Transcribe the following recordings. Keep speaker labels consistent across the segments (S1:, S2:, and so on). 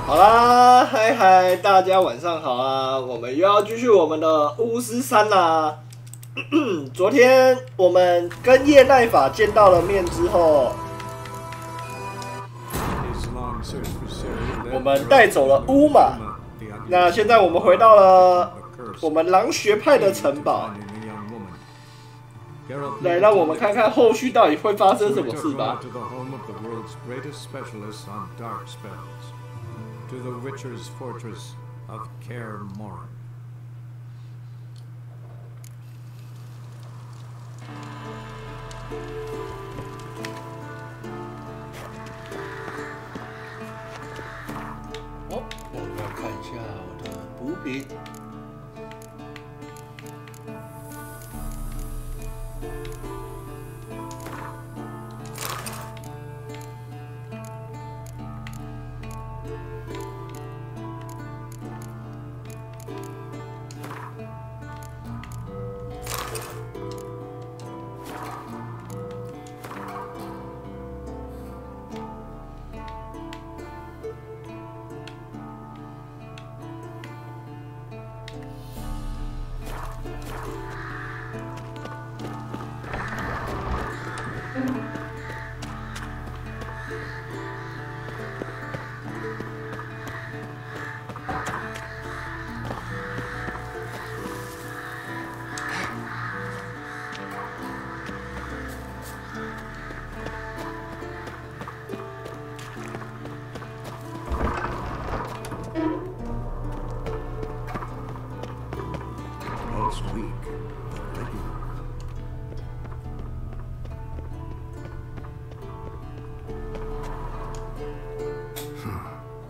S1: 好啦，嗨嗨，大家晚上好啊！我们又要继续我们的巫师3啦。昨天我们跟叶奈法见到了面之后，我们带走了乌马。那现在我们回到了我们狼学派的城堡，来让我们看看后续到底会发生什么事吧。
S2: To the Witcher's fortress of Kaer Morhen.
S1: Oh, 我们来看一下我的补品。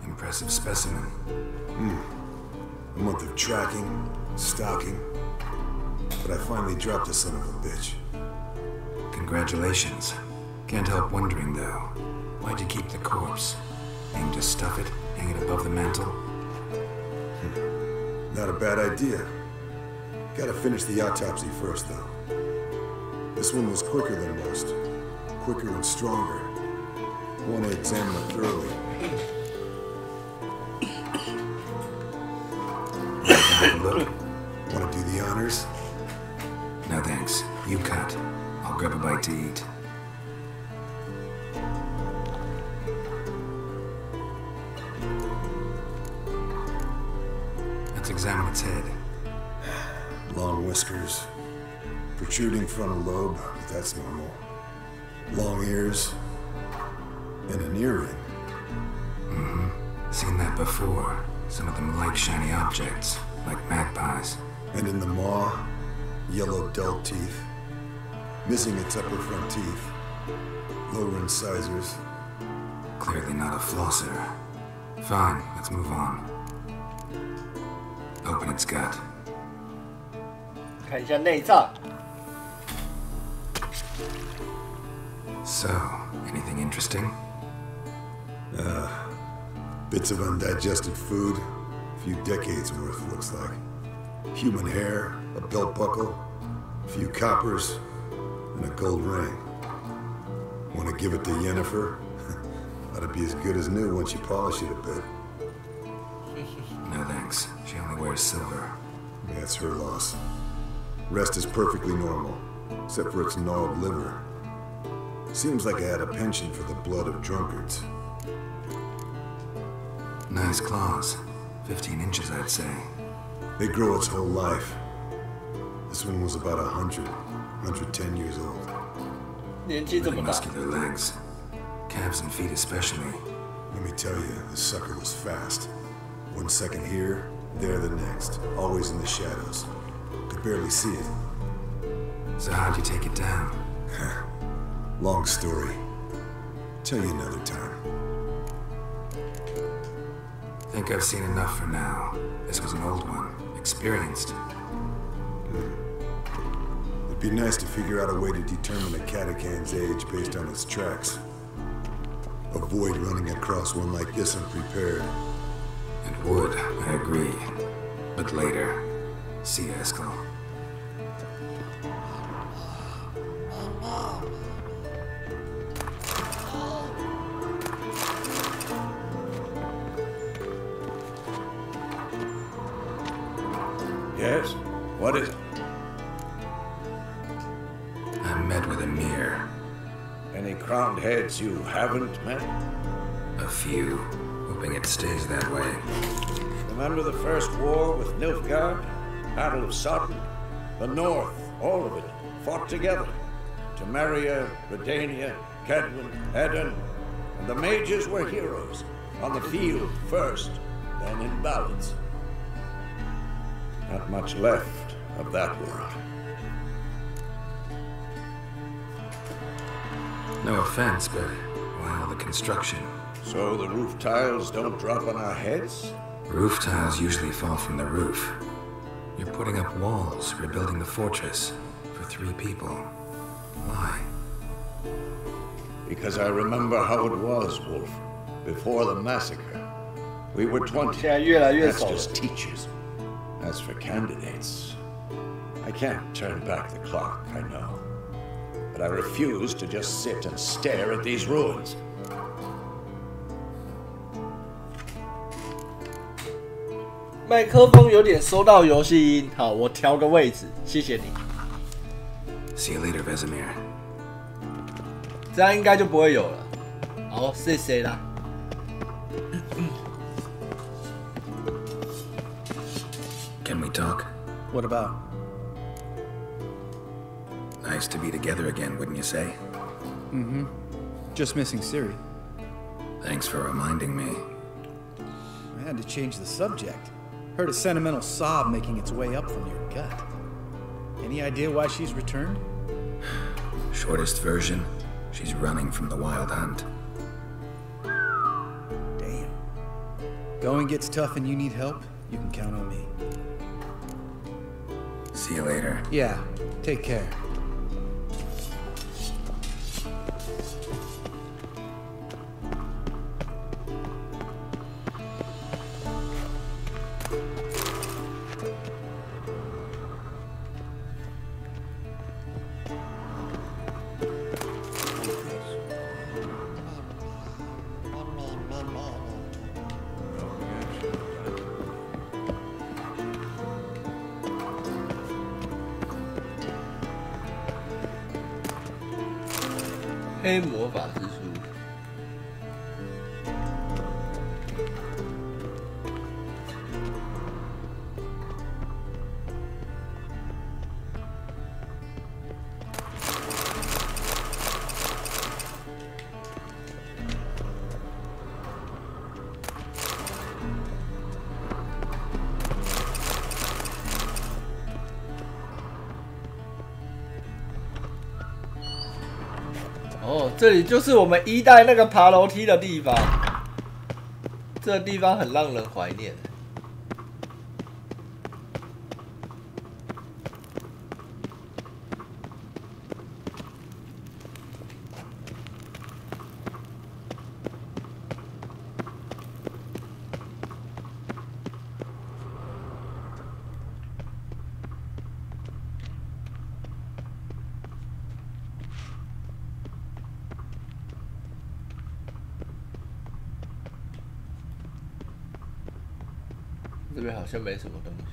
S3: Impressive specimen. A month of tracking, stalking, but I finally dropped the son of a bitch.
S4: Congratulations. Can't help wondering, though. Why'd you keep the corpse? Aim to stuff it, hang it above the mantle?
S3: Not a bad idea. Gotta finish the autopsy first, though. This one was quicker than most. Quicker and stronger. Want to examine it thoroughly.
S4: Look.
S3: Want to do the honors?
S4: No thanks. You cut. I'll grab a bite to eat. Let's examine its head.
S3: Long whiskers. Protruding frontal lobe, but that's normal. Long ears. And an earring.
S4: Mm-hmm. Seen that before. Some of them like shiny objects. Like magpies.
S3: And in the maw, yellow dull teeth. Missing its upper front teeth. Lower incisors.
S4: Clearly not a flosser. Fine, let's move on. Open its gut.
S1: 看一下内脏。
S4: So, anything interesting?
S3: Bits of undigested food. A few decades worth, looks like. Human hair, a belt buckle, a few coppers, and a gold ring. Want to give it to Yennefer? Ought to be as good as new once you polish it a bit.
S4: No thanks. She only wears silver.
S3: That's her loss. Rest is perfectly normal, except for its gnawed liver. Seems like I had a penchant for the blood of drunkards.
S4: Nice claws. 15 inches, I'd say.
S3: They grow its whole life. This one was about 110 years old.
S1: 年纪这么大。
S4: Muscular legs. Calves and feet especially.
S3: Let me tell you, this sucker was fast. 1 second here, there the next. Always in the shadows. Could barely see it.
S4: So how'd you take it down?
S3: Long story. Tell you another time.
S4: Think I've seen enough for now. This was an old one. Experienced.
S3: It'd be nice to figure out a way to determine a catacan's age based on its tracks. Avoid running across one like this unprepared.
S4: It would, I agree. But later. See you, Eskel.
S3: Yes? What is it?
S4: I met with Emir.
S3: Any crowned heads you haven't met?
S4: A few. Hoping it stays that way.
S3: Remember the first war with Nilfgaard? Battle of Sodden? The North, all of it, fought together. Temeria, Redania, Kedwin, Eden. And the mages were heroes. On the field first, then in ballads. Not much left of that world.
S4: No offense, but why all the construction?
S3: So the roof tiles don't drop on our heads?
S4: Roof tiles usually fall from the roof. You're putting up walls, rebuilding the fortress for 3 people. Why?
S3: Because I remember how it was, Wolf. Before the massacre. We were 20.
S1: 现在越来越
S3: That's
S1: 少了。
S3: just teachers. As for candidates, I can't turn back the clock, I know. But I refuse to just sit and stare at these ruins.
S1: 麦克风有点收到游戏音，好，我调个位置，谢谢你。
S4: See you later, Vesemir.
S1: 这样应该就不会有了。好，谢谢啦。
S4: Can we talk?
S2: What about?
S4: Nice to be together again, wouldn't you say?
S2: Just missing Siri.
S4: Thanks for reminding me.
S2: I had to change the subject. Heard a sentimental sob making its way up from your gut. Any idea why she's returned?
S4: Shortest version, she's running from the wild hunt.
S2: Damn. Going gets tough and you need help, you can count on me.
S4: See you later.
S2: Yeah, take care.
S1: 《黑魔法之书》哦，这里就是我们1代那个爬楼梯的地方，这个地方很让人怀念。这边好像没什么东西。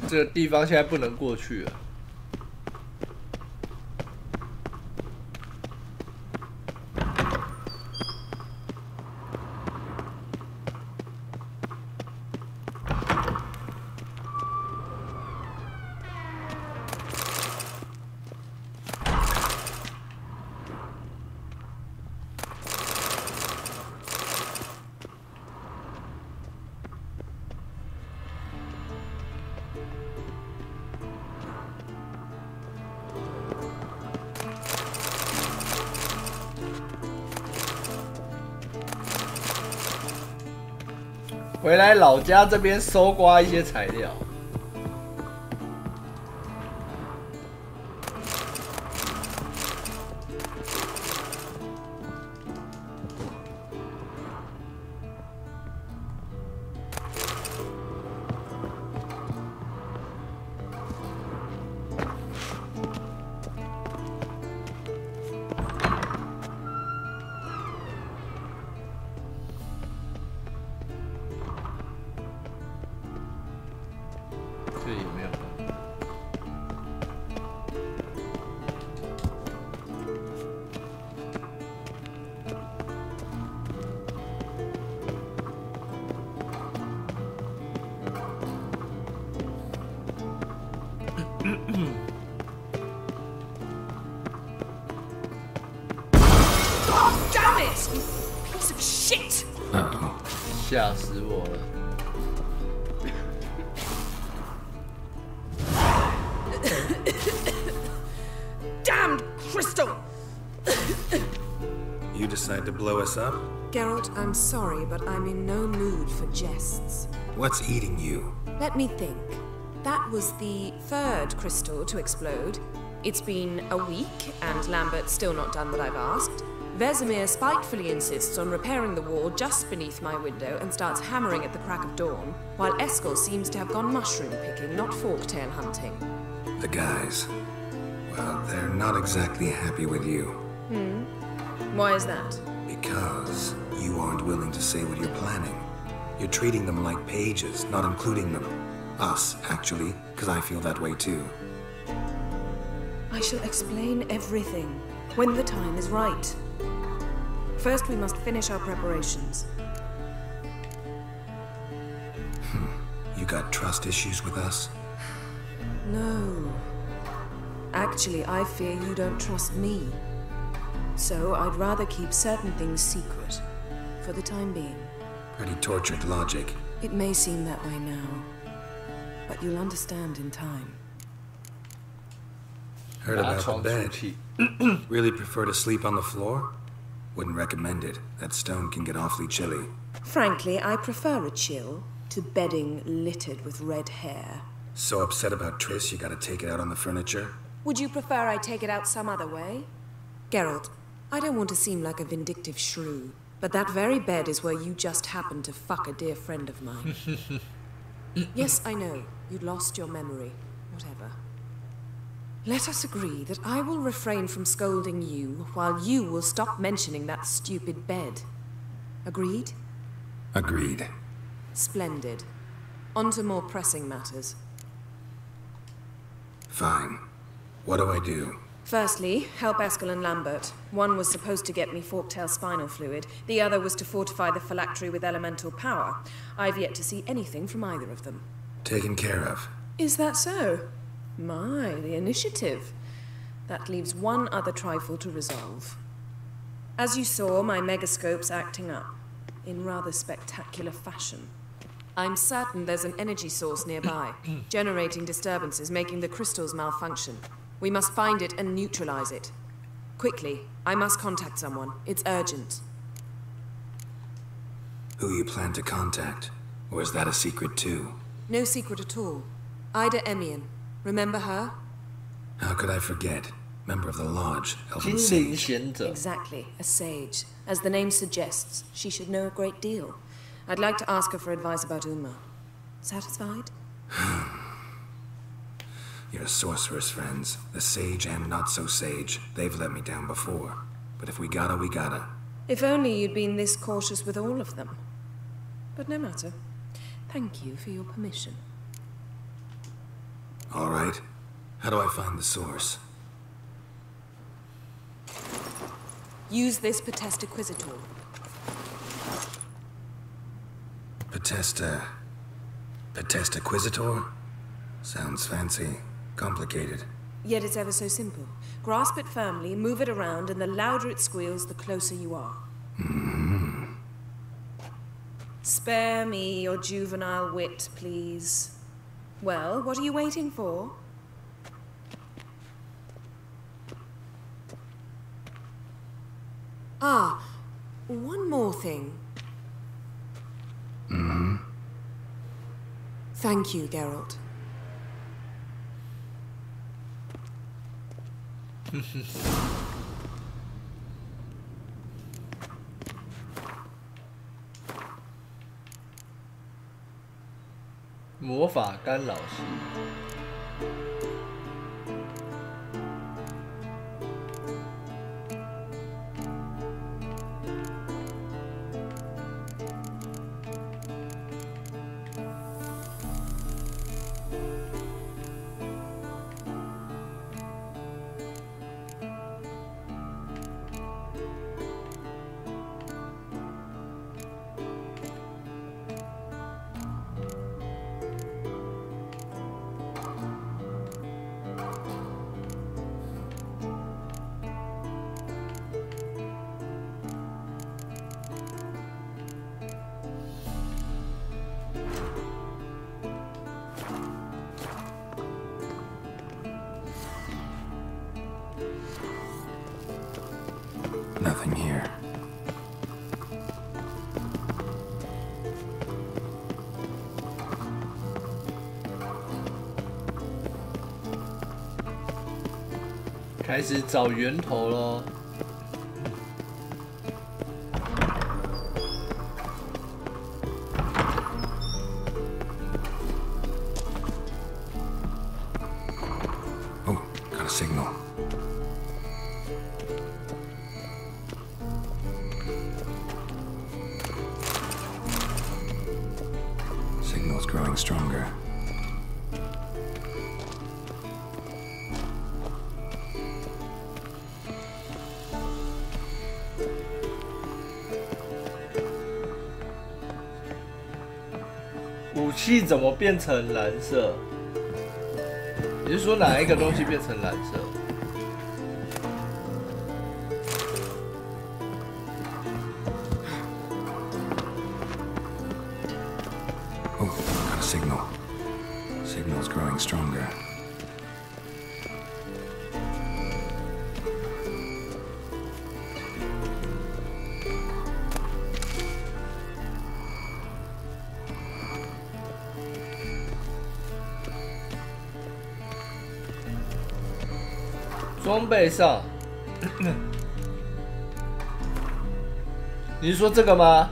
S1: 这个地方现在不能过去了。回来老家这边搜刮一些材料。
S5: God damn it! You piece of shit!
S4: Uh-oh.
S1: 吓死我了！
S5: Damned crystal!
S4: You decide to blow us up?
S5: Geralt, I'm sorry, but I'm in no mood for jests.
S4: What's eating you?
S5: Let me think. That was the third crystal to explode. It's been a week, and Lambert's still not done what I've asked. Vesemir spitefully insists on repairing the wall just beneath my window and starts hammering at the crack of dawn, while Eskel seems to have gone mushroom picking, not forktail hunting.
S4: The guys. Well, they're not exactly happy with you.
S5: Why is that?
S4: Because you aren't willing to say what you're planning. You're treating them like pages, not including them. Us, actually, because I feel that way too.
S5: I shall explain everything when the time is right. First, we must finish our preparations.
S4: You got trust issues with us?
S5: No. Actually, I fear you don't trust me. So I'd rather keep certain things secret, for the time being.
S4: Pretty tortured logic.
S5: It may seem that way now, but you'll understand in time.
S4: Heard about the bed. Really prefer to sleep on the floor? Wouldn't recommend it. That stone can get awfully chilly.
S5: Frankly, I prefer a chill to bedding littered with red hair.
S4: So upset about Triss, you gotta take it out on the furniture?
S5: Would you prefer I take it out some other way? Geralt, I don't want to seem like a vindictive shrew, but that very bed is where you just happened to fuck a dear friend of mine. Yes, I know. You'd lost your memory. Whatever. Let us agree that I will refrain from scolding you, while you will stop mentioning that stupid bed. Agreed?
S4: Agreed.
S5: Splendid. On to more pressing matters.
S4: Fine. What do I do?
S5: Firstly, help Eskel and Lambert. One was supposed to get me forktail spinal fluid, the other was to fortify the phylactery with elemental power. I've yet to see anything from either of them.
S4: Taken care of.
S5: Is that so? My, the initiative. That leaves one other trifle to resolve. As you saw, my megascope's acting up, in rather spectacular fashion. I'm certain there's an energy source nearby, generating disturbances, making the crystals malfunction. We must find it and neutralize it. Quickly, I must contact someone. It's urgent.
S4: Who you plan to contact? Or is that a secret too?
S5: No secret at all. Ida Emian. Remember her?
S4: How could I forget? Member of the Lodge, Elven
S1: 精灵
S4: Sage.
S1: 贤者，
S5: Exactly, a sage. As the name suggests, she should know a great deal. I'd like to ask her for advice about Uma. Satisfied?
S4: Your sorceress friends, the sage and not so sage, they've let me down before. But if we gotta, we gotta.
S5: If only you'd been this cautious with all of them. But no matter. Thank you for your permission.
S4: All right. How do I find the source?
S5: Use this Potesta Quisitor.
S4: Potesta Quisitor? Sounds fancy. Complicated.
S5: Yet it's ever so simple. Grasp it firmly, move it around, and the louder it squeals, the closer you are. Spare me your juvenile wit, please. Well, what are you waiting for? Ah, one more thing. Thank you, Geralt.
S1: 魔法干扰系。
S4: Nothing here.
S1: 开始找源头咯。
S4: Oh, got a signal. Signal's growing stronger.
S1: 武器怎么变成蓝色？你是说哪一个东西变成蓝色？
S4: Oh, got a signal. Signal's growing stronger. .
S1: 装备上，你是说这个吗？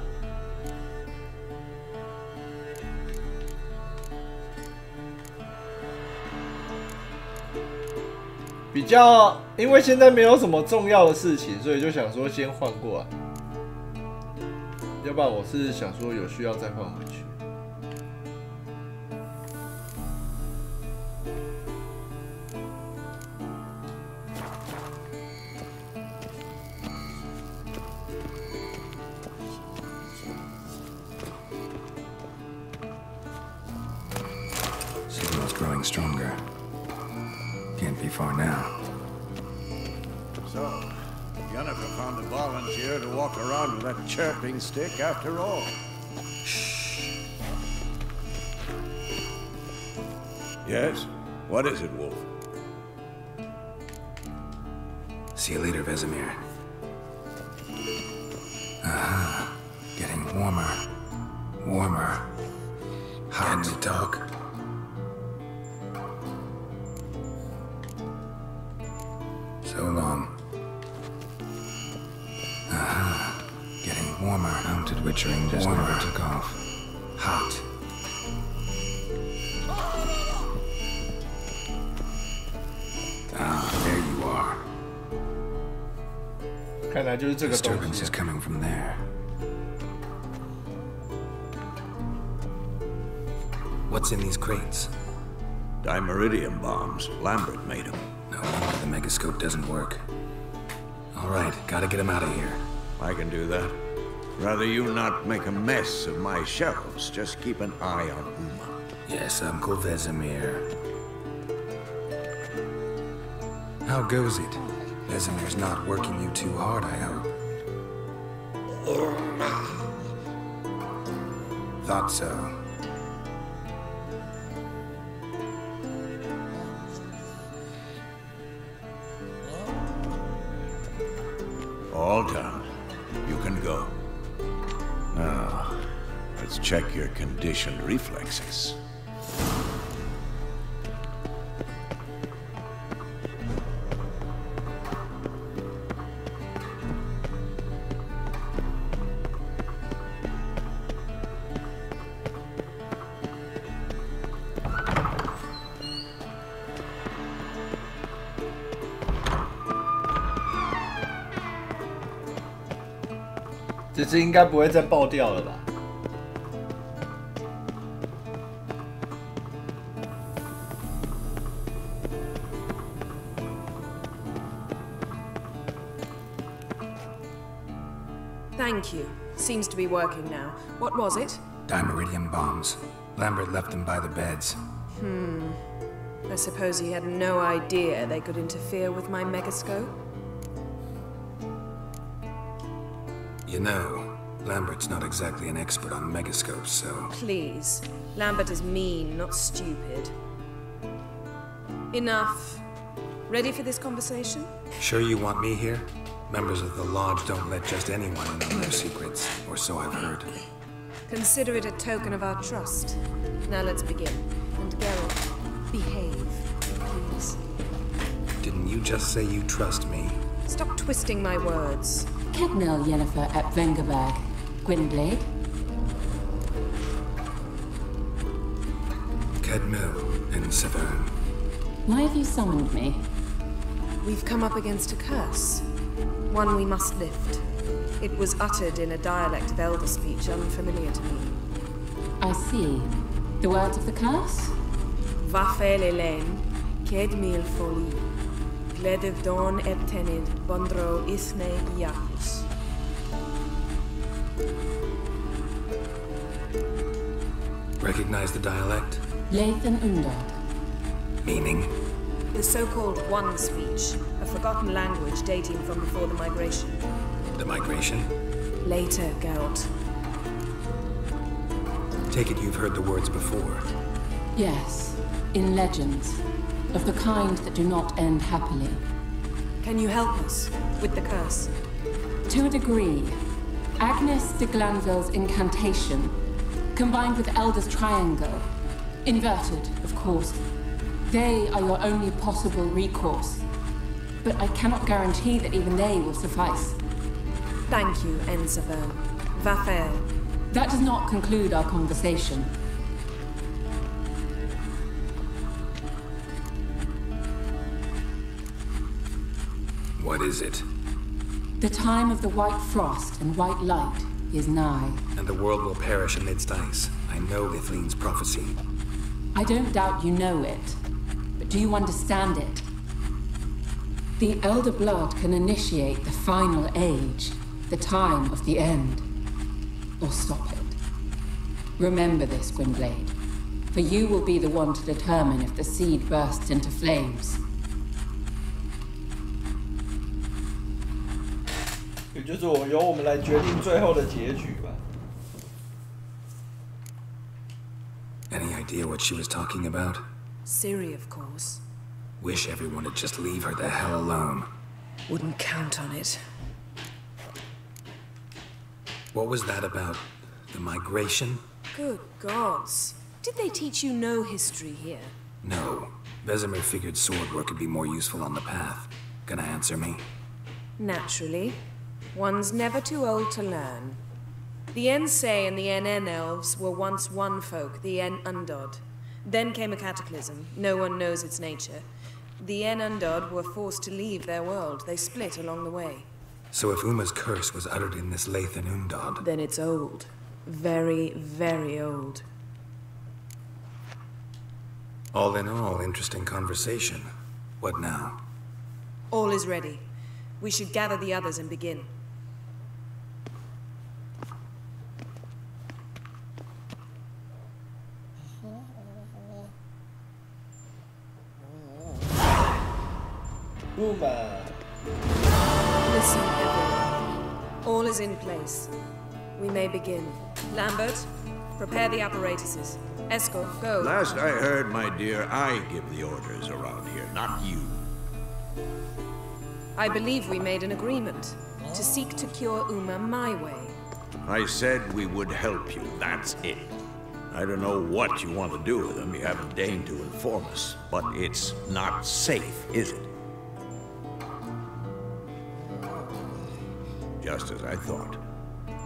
S1: 比较，因为现在没有什么重要的事情，所以就想说先换过来。要不然我是想说有需要再换回去。
S4: Signal's growing stronger. Can't be far now.
S2: So, Jennifer found a volunteer to walk around with that chirping stick after all. Shh. Yes? What is it, Wolf?
S4: See you later, Vesemir. Ah, getting warmer. Warmer. Hot. Can we talk? So long. Ah, getting warmer. Mounted witchering just never took off. Hot. Ah, there you are.
S1: 看来就是这个东
S4: Disturbance
S1: 西
S4: is。coming from there. What's in these crates?
S2: Dimeridium bombs. Lambert made them.
S4: No wonder the megascope doesn't work. All right, gotta get him out of here.
S2: I can do that. Rather you not make a mess of my shelves. Just keep an eye on Uma.
S4: Yes, Uncle Vesemir. How goes it? Vesemir's not working you too hard, I hope. Thought so.
S2: All done. You can go. Now, let's check your conditioned reflexes. .
S1: 这只应该不会再爆掉了吧？
S5: Thank you. Seems to be working now. What was it?
S4: Dimeridium bombs. Lambert left them by the beds.
S5: I suppose he had no idea they could interfere with my megascope.
S4: You know, Lambert's not exactly an expert on megascopes, so...
S5: Please. Lambert is mean, not stupid. Enough. Ready for this conversation?
S4: Sure you want me here? Members of the Lodge don't let just anyone in on their secrets, or so I've heard.
S5: Consider it a token of our trust. Now let's begin. And Geralt, behave, please.
S4: Didn't you just say you trust me?
S5: Stop twisting my words.
S6: Kednil Yennefer at Vengerberg. Gwynblade?
S4: Kedmil in Severn.
S6: Why have you summoned me?
S5: We've come up against a curse. One we must lift. It was uttered in a dialect of Elder speech unfamiliar to me.
S6: I see. The words of the curse?
S5: Vafel Elen, Kedmil Foli, Gledev Don Ebtenid, Bondro Isne Iacus.
S4: Recognize the dialect?
S6: Lathan Undod.
S4: Meaning?
S5: The so-called One speech, a forgotten language dating from before the migration.
S4: The migration?
S5: Later, Geralt.
S4: Take it you've heard the words before.
S6: Yes, in legends. Of the kind that do not end happily.
S5: Can you help us with the curse?
S6: To a degree. Agnes de Glanville's incantation, combined with Elder's triangle, inverted, of course. They are your only possible recourse. But I cannot guarantee that even they will suffice.
S5: Thank you, Ensevern. Vafel.
S6: That does not conclude our conversation.
S4: What is it?
S6: The time of the white frost and white light is nigh.
S4: And the world will perish amidst ice. I know Ithleen's prophecy.
S6: I don't doubt you know it. But do you understand it? The Elder Blood can initiate the final age, the time of the end. Or stop it. Remember this, Gwynblade. For you will be the one to determine if the seed bursts into flames.
S1: 也就是由我们来决定最后的结局吧。
S4: Any idea what she was talking about?
S5: Ciri, of course.
S4: Wish everyone would just leave her the hell alone.
S5: Wouldn't count on it.
S4: What was that about? The migration?
S5: Good gods. Did they teach you no history here?
S4: No. Vesemir figured sword work would be more useful on the path. Gonna answer me?
S5: Naturally. One's never too old to learn. The Ensei and the NN elves were once one folk, the En Undod. Then came a cataclysm. No one knows its nature. The En Undod were forced to leave their world. They split along the way.
S4: So if Uma's curse was uttered in this Lathan Undod...
S5: Then it's old. Very, very old.
S4: All in all, interesting conversation. What now?
S5: All is ready. We should gather the others and begin.
S1: Uma.
S5: Listen, everyone. All is in place. We may begin. Lambert, prepare the apparatuses. Escort, go.
S7: Last I heard, my dear, I give the orders around here, not you.
S5: I believe we made an agreement to seek to cure Uma my way.
S7: I said we would help you, that's it. I don't know what you want to do with them, you haven't deigned to inform us, but it's not safe, is it? Just as I thought.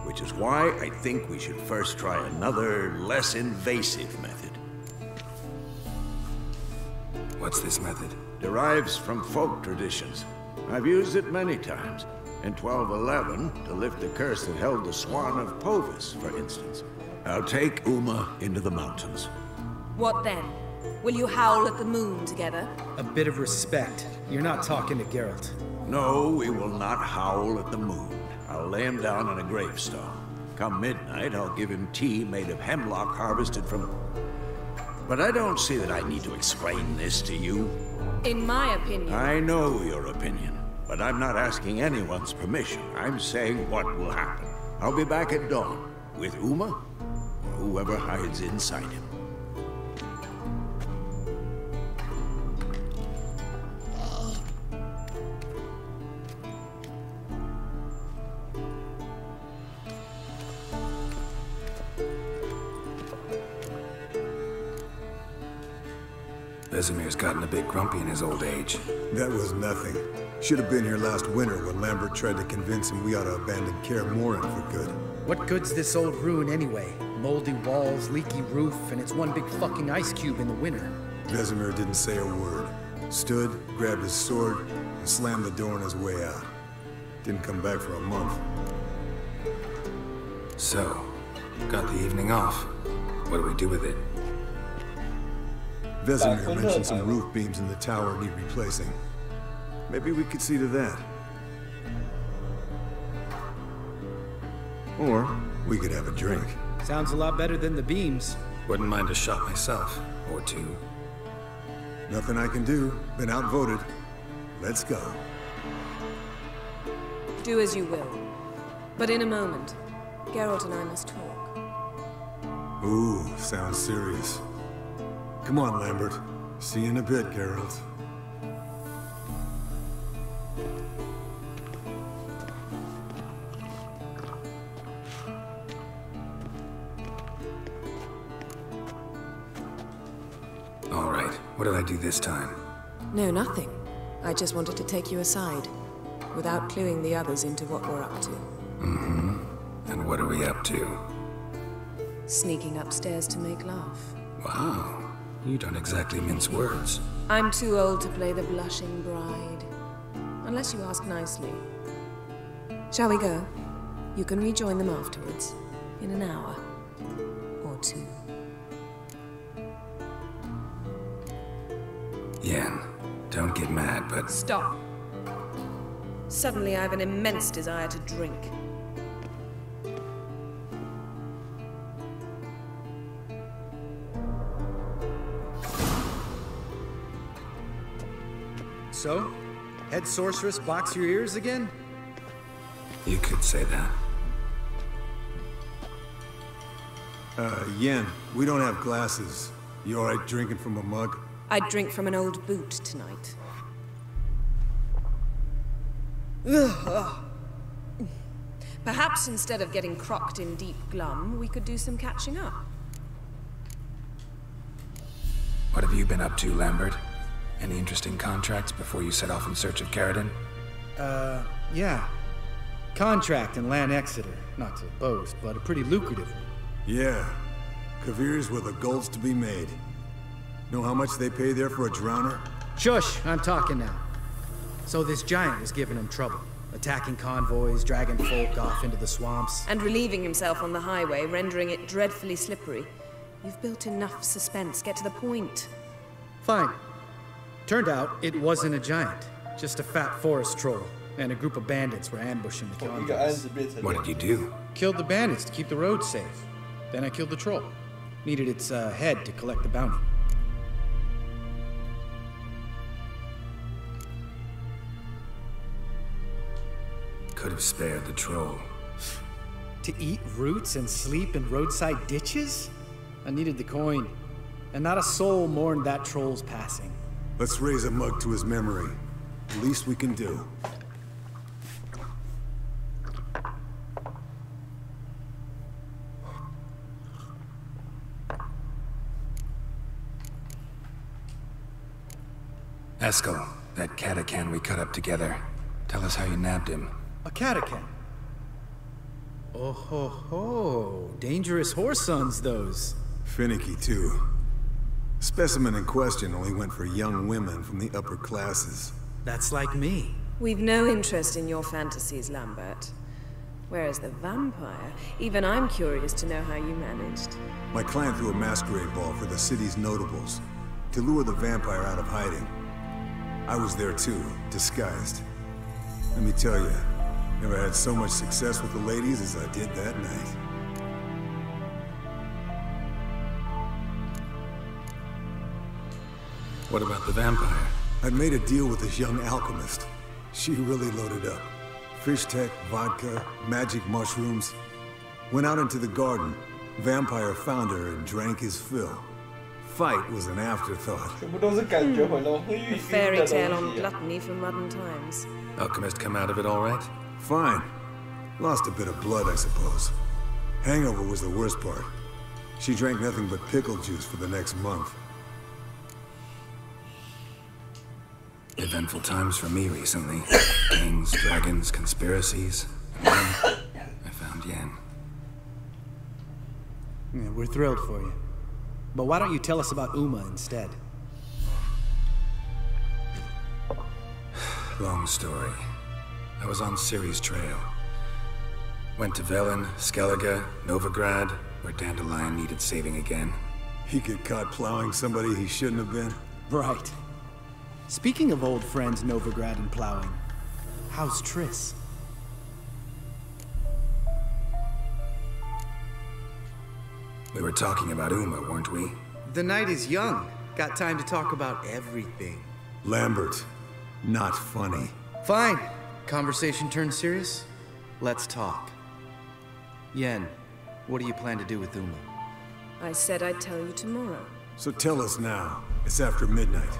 S7: Which is why I think we should first try another, less invasive method.
S4: What's this method?
S7: Derives from folk traditions. I've used it many times. In 1211, to lift the curse that held the Swan of Povis, for instance. I'll take Uma into the mountains.
S5: What then? Will you howl at the moon together?
S8: A bit of respect. You're not talking to Geralt.
S7: No, we will not howl at the moon. I'll lay him down on a gravestone. Come midnight, I'll give him tea made of hemlock harvested from... But I don't see that I need to explain this to you.
S5: In my opinion...
S7: I know your opinion, but I'm not asking anyone's permission. I'm saying what will happen. I'll be back at dawn, with Uma, or whoever hides inside him.
S4: Vesemir's gotten a bit grumpy in his old age.
S3: That was nothing. Should have been here last winter when Lambert tried to convince him we ought to abandon Kaer Morhen for good.
S8: What good's this old ruin anyway? Moldy walls, leaky roof, and it's one big fucking ice cube in the winter.
S3: Vesemir didn't say a word. Stood, grabbed his sword, and slammed the door on his way out. Didn't come back for a month.
S4: So, got the evening off. What do we do with it?
S3: Vesemir mentioned some roof beams in the tower need replacing. Maybe we could see to that. Or we could have a drink.
S8: Sounds a lot better than the beams.
S4: Wouldn't mind a shot myself, or two.
S3: Nothing I can do. Been outvoted. Let's go.
S5: Do as you will. But in a moment, Geralt and I must talk.
S3: Ooh, sounds serious. Come on, Lambert. See you in a bit, Geralt.
S4: All right, what did I do this time?
S5: No, nothing. I just wanted to take you aside, without cluing the others into what we're up to.
S4: Mm-hmm. And what are we up to?
S5: Sneaking upstairs to make love.
S4: Wow. You don't exactly mince words.
S5: I'm too old to play the blushing bride. Unless you ask nicely. Shall we go? You can rejoin them afterwards. In an hour. Or two.
S4: Yen, don't get mad, but...
S5: Stop. Suddenly I have an immense desire to drink.
S8: So? Head sorceress box your ears again?
S4: You could say that.
S3: Yen, we don't have glasses. You alright drinking from a mug?
S5: I'd drink from an old boot tonight. Perhaps instead of getting crocked in deep glum, we could do some catching up.
S4: What have you been up to, Lambert? Any interesting contracts before you set off in search of Caradon?
S8: Yeah. Contract in Lan Exeter. Not to boast, but a pretty lucrative one.
S3: Yeah. Kavir's where the gold's to be made. Know how much they pay there for a drowner?
S8: Shush, I'm talking now. So this giant was giving him trouble. Attacking convoys, dragging folk off into the swamps.
S5: And relieving himself on the highway, rendering it dreadfully slippery. You've built enough suspense. Get to the point.
S8: Fine. Turned out, it wasn't a giant. Just a fat forest troll. And a group of bandits were ambushing the convoys.
S4: What did you do?
S8: Killed the bandits to keep the road safe. Then I killed the troll. Needed its head to collect the bounty.
S4: Could have spared the troll.
S8: To eat roots and sleep in roadside ditches? I needed the coin. And not a soul mourned that troll's passing.
S3: Let's raise a mug to his memory. The least we can do.
S4: Eskel, that catacan we cut up together. Tell us how you nabbed him.
S8: A catacan? Oh ho ho. Dangerous horse sons, those.
S3: Finicky, too. Specimen in question only went for young women from the upper classes.
S8: That's like me.
S5: We've no interest in your fantasies, Lambert. Whereas the vampire, even I'm curious to know how you managed.
S3: My client threw a masquerade ball for the city's notables to lure the vampire out of hiding. I was there too, disguised. Let me tell you, never had so much success with the ladies as I did that night.
S4: What about the vampire?
S3: I'd made a deal with this young alchemist. She really loaded up. Fish tech, vodka, magic mushrooms. Went out into the garden. Vampire found her and drank his fill. Fight was an afterthought.
S5: A fairy tale on gluttony from modern times.
S4: Alchemist come out of it all right?
S3: Fine. Lost a bit of blood, I suppose. Hangover was the worst part. She drank nothing but pickle juice for the next month.
S4: Eventful times for me recently. Kings, dragons, conspiracies. And then I found Yen.
S8: Yeah, we're thrilled for you. But why don't you tell us about Uma instead?
S4: Long story. I was on Ciri's trail. Went to Velen, Skellige, Novigrad, where Dandelion needed saving again.
S3: He get caught plowing somebody he shouldn't have been?
S8: Right. Speaking of old friends Novigrad and plowing, how's Triss?
S4: We were talking about Uma, weren't we?
S8: The night is young. Got time to talk about everything.
S3: Lambert, not funny.
S8: Fine. Conversation turned serious? Let's talk. Yen, what do you plan to do with Uma?
S5: I said I'd tell you tomorrow.
S3: So tell us now. It's after midnight.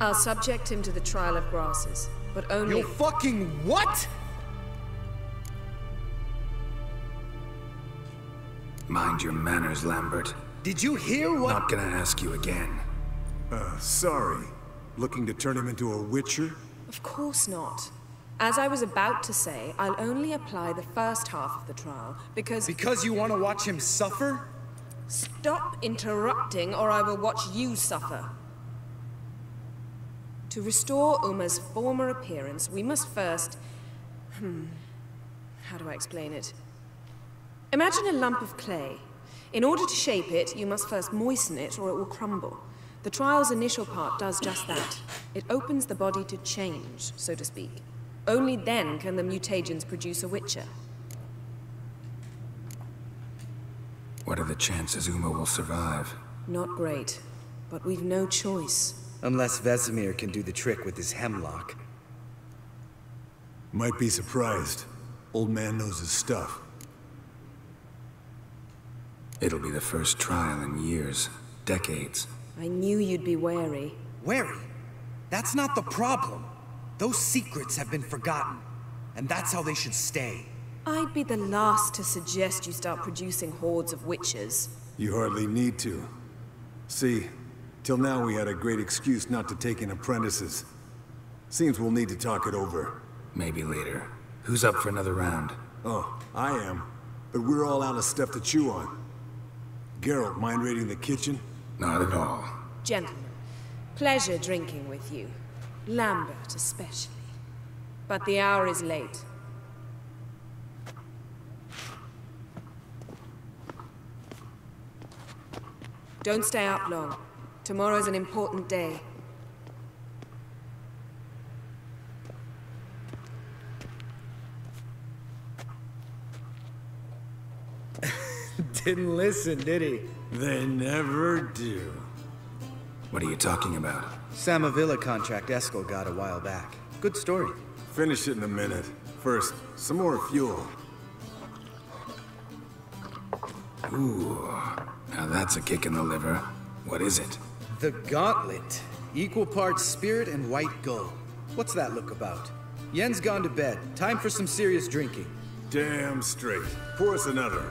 S5: I'll subject him to the trial of grasses, but only—
S8: You fucking what?
S4: Mind your manners, Lambert.
S8: Did you hear what—
S4: Not gonna ask you again.
S3: Sorry. Looking to turn him into a witcher?
S5: Of course not. As I was about to say, I'll only apply the first half of the trial, because—
S8: Because you want to watch him suffer?
S5: Stop interrupting, or I will watch you suffer. To restore Uma's former appearance, we must first— how do I explain it? Imagine a lump of clay. In order to shape it, you must first moisten it, or it will crumble. The trial's initial part does just that. It opens the body to change, so to speak. Only then can the mutagens produce a witcher.
S4: What are the chances Uma will survive?
S5: Not great, but we've no choice.
S8: Unless Vesemir can do the trick with his hemlock.
S3: Might be surprised. Old man knows his stuff.
S4: It'll be the first trial in years, decades.
S5: I knew you'd be wary.
S8: Wary? That's not the problem. Those secrets have been forgotten, and that's how they should stay.
S5: I'd be the last to suggest you start producing hordes of witches.
S3: You hardly need to. See, till now we had a great excuse not to take in apprentices. Seems we'll need to talk it over.
S4: Maybe later. Who's up for another round?
S3: Oh, I am. But we're all out of stuff to chew on. Geralt, mind raiding the kitchen?
S4: Not at all.
S5: Gentlemen, pleasure drinking with you. Lambert especially. But the hour is late. Don't stay up long. Tomorrow's an important day.
S8: Didn't listen, did he?
S3: They never do.
S4: What are you talking about?
S8: Samavilla contract Eskel got a while back. Good story.
S3: Finish it in a minute. First, some more fuel.
S4: Ooh, now that's a kick in the liver. What is it?
S8: The Gauntlet. Equal parts spirit and white gold. What's that look about? Yen's gone to bed. Time for some serious drinking.
S3: Damn straight. Pour us another.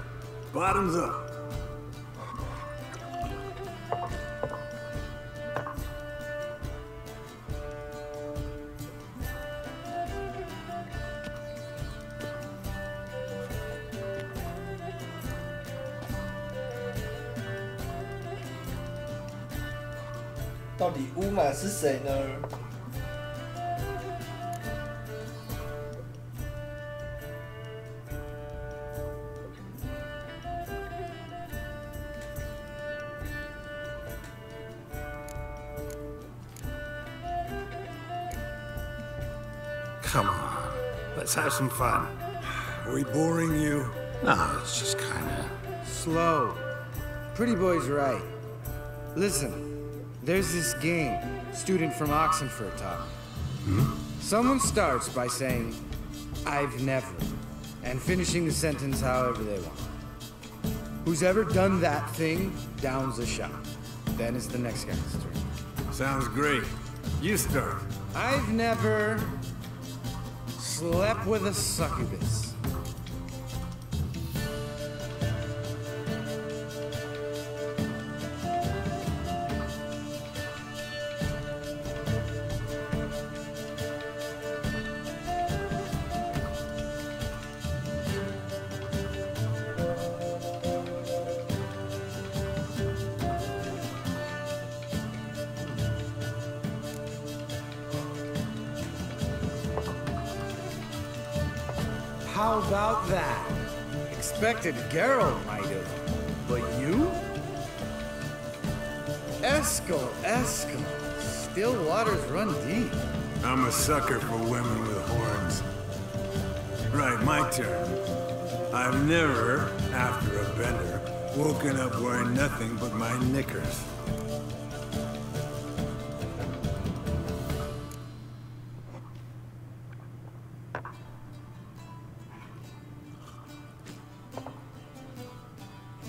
S3: Bottoms up.
S1: “到底乌玛是谁呢？”
S4: Come on, let's have some fun.
S3: Are we boring you?
S4: No, it's just kinda...
S8: Slow. Pretty boy's right. Listen, there's this game student from Oxenford taught me. Someone starts by saying, "I've never," and finishing the sentence however they want. Who's ever done that thing downs a shot. Then is the next guy's turn.
S3: Sounds great. You start.
S8: I've never slept with a succubus. how about that? Expected Geralt might have, but you? Eskel. Still waters run deep.
S3: I'm a sucker for women with horns. Right, my turn. I've never, after a bender, woken up wearing nothing but my knickers.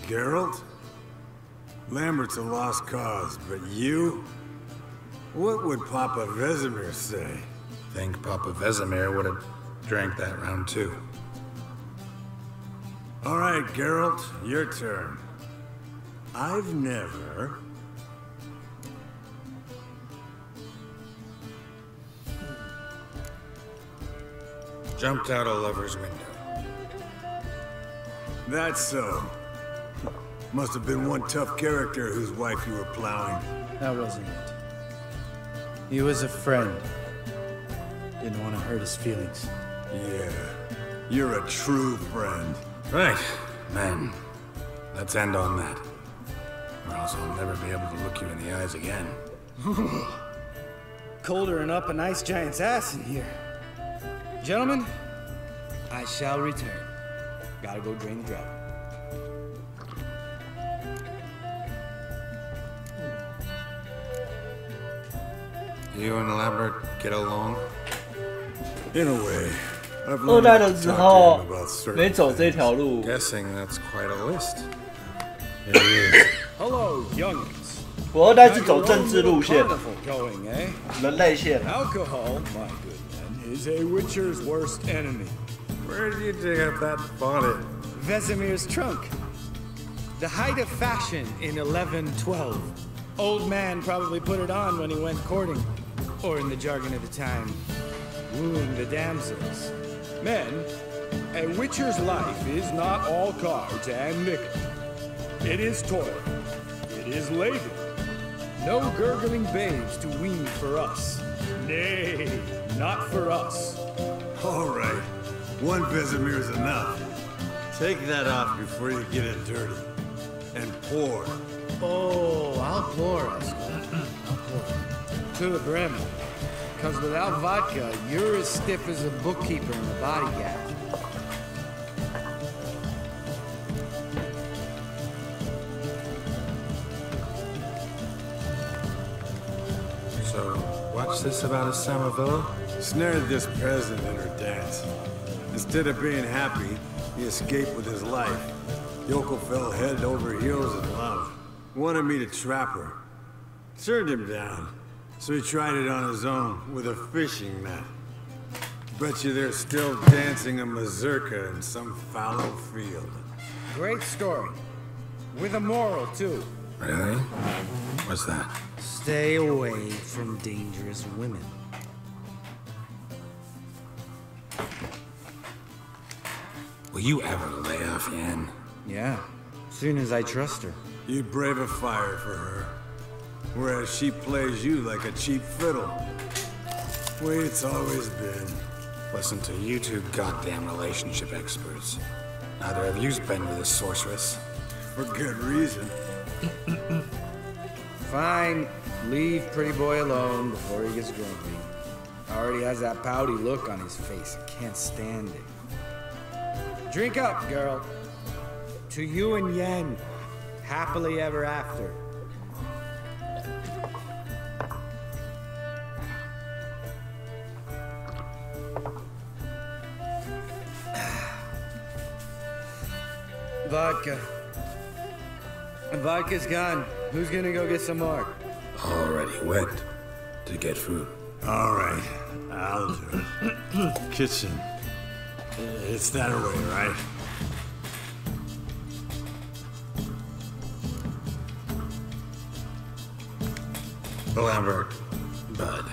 S3: Geralt? Lambert's a lost cause, but you? What would Papa Vesemir say?
S4: Think Papa Vesemir would have drank that round too.
S3: All right, Geralt, your turn. I've never...
S4: Jumped out a lover's window.
S3: That's so. Must have been one tough character whose wife you were plowing.
S8: That wasn't it. He was a friend. Didn't want to hurt his feelings.
S3: Yeah, you're a true friend.
S4: Right, men. Let's end on that. Or else I'll never be able to look you in the eyes again.
S8: Colder than up an ice giant's ass in here. Gentlemen, I shall return. Gotta go drain the drought.
S4: You and Lambert get along?
S3: In a way. I've
S1: 二
S3: learned
S1: 代
S3: to
S1: 的时
S3: talk to
S1: 候
S3: him about certain
S1: 没走这
S3: things.
S1: 条路，
S4: Guessing that's quite a list.
S3: It is.
S8: Hello, youngins.
S1: 我二代是走政治路线，
S8: Going, eh?
S1: 人类线。
S8: Alcohol, my good man, is a witcher's worst enemy.
S4: Where did you dig up that bonnet?
S8: Vesemir's trunk. The height of fashion in 1112. Old man probably put it on when he went courting, or in the jargon of the time, wooing the damsels. Men, a witcher's life is not all cards and liquor. It is toil. It is labor. No gurgling babes to wean for us. Nay, not for us.
S3: All right. One Vesemir's enough. Take that off before you get it dirty. And pour.
S8: Oh, I'll pour us. I'll pour. To the brim. Because without vodka, you're as stiff as a bookkeeper in a body gap.
S4: So, what's this about a Samavilla?
S3: Snared this peasant in her dance. Instead of being happy, he escaped with his life. Yoko fell head over heels in love. Wanted me to trap her. Turned him down. So he tried it on his own with a fishing net. Bet you they're still dancing a mazurka in some fallow field.
S8: Great story. With a moral, too.
S4: Really? What's that?
S8: Stay away from dangerous women.
S4: Will you ever lay off Yen?
S8: Yeah, soon as I trust her.
S3: You'd brave a fire for her. Whereas she plays you like a cheap fiddle. Way it's always been.
S4: Listen to you two goddamn relationship experts. Neither of you's been with a sorceress.
S3: For good reason.
S8: Fine, leave pretty boy alone before he gets grumpy. Already has that pouty look on his face. I can't stand it. Drink up, girl. To you and Yen. Happily ever after. Vodka. Vodka's gone. Who's gonna go get some more?
S4: Already went to get food.
S3: All right, I'll do it. Kitchen. It's that way, right?
S4: Lambert, Bud,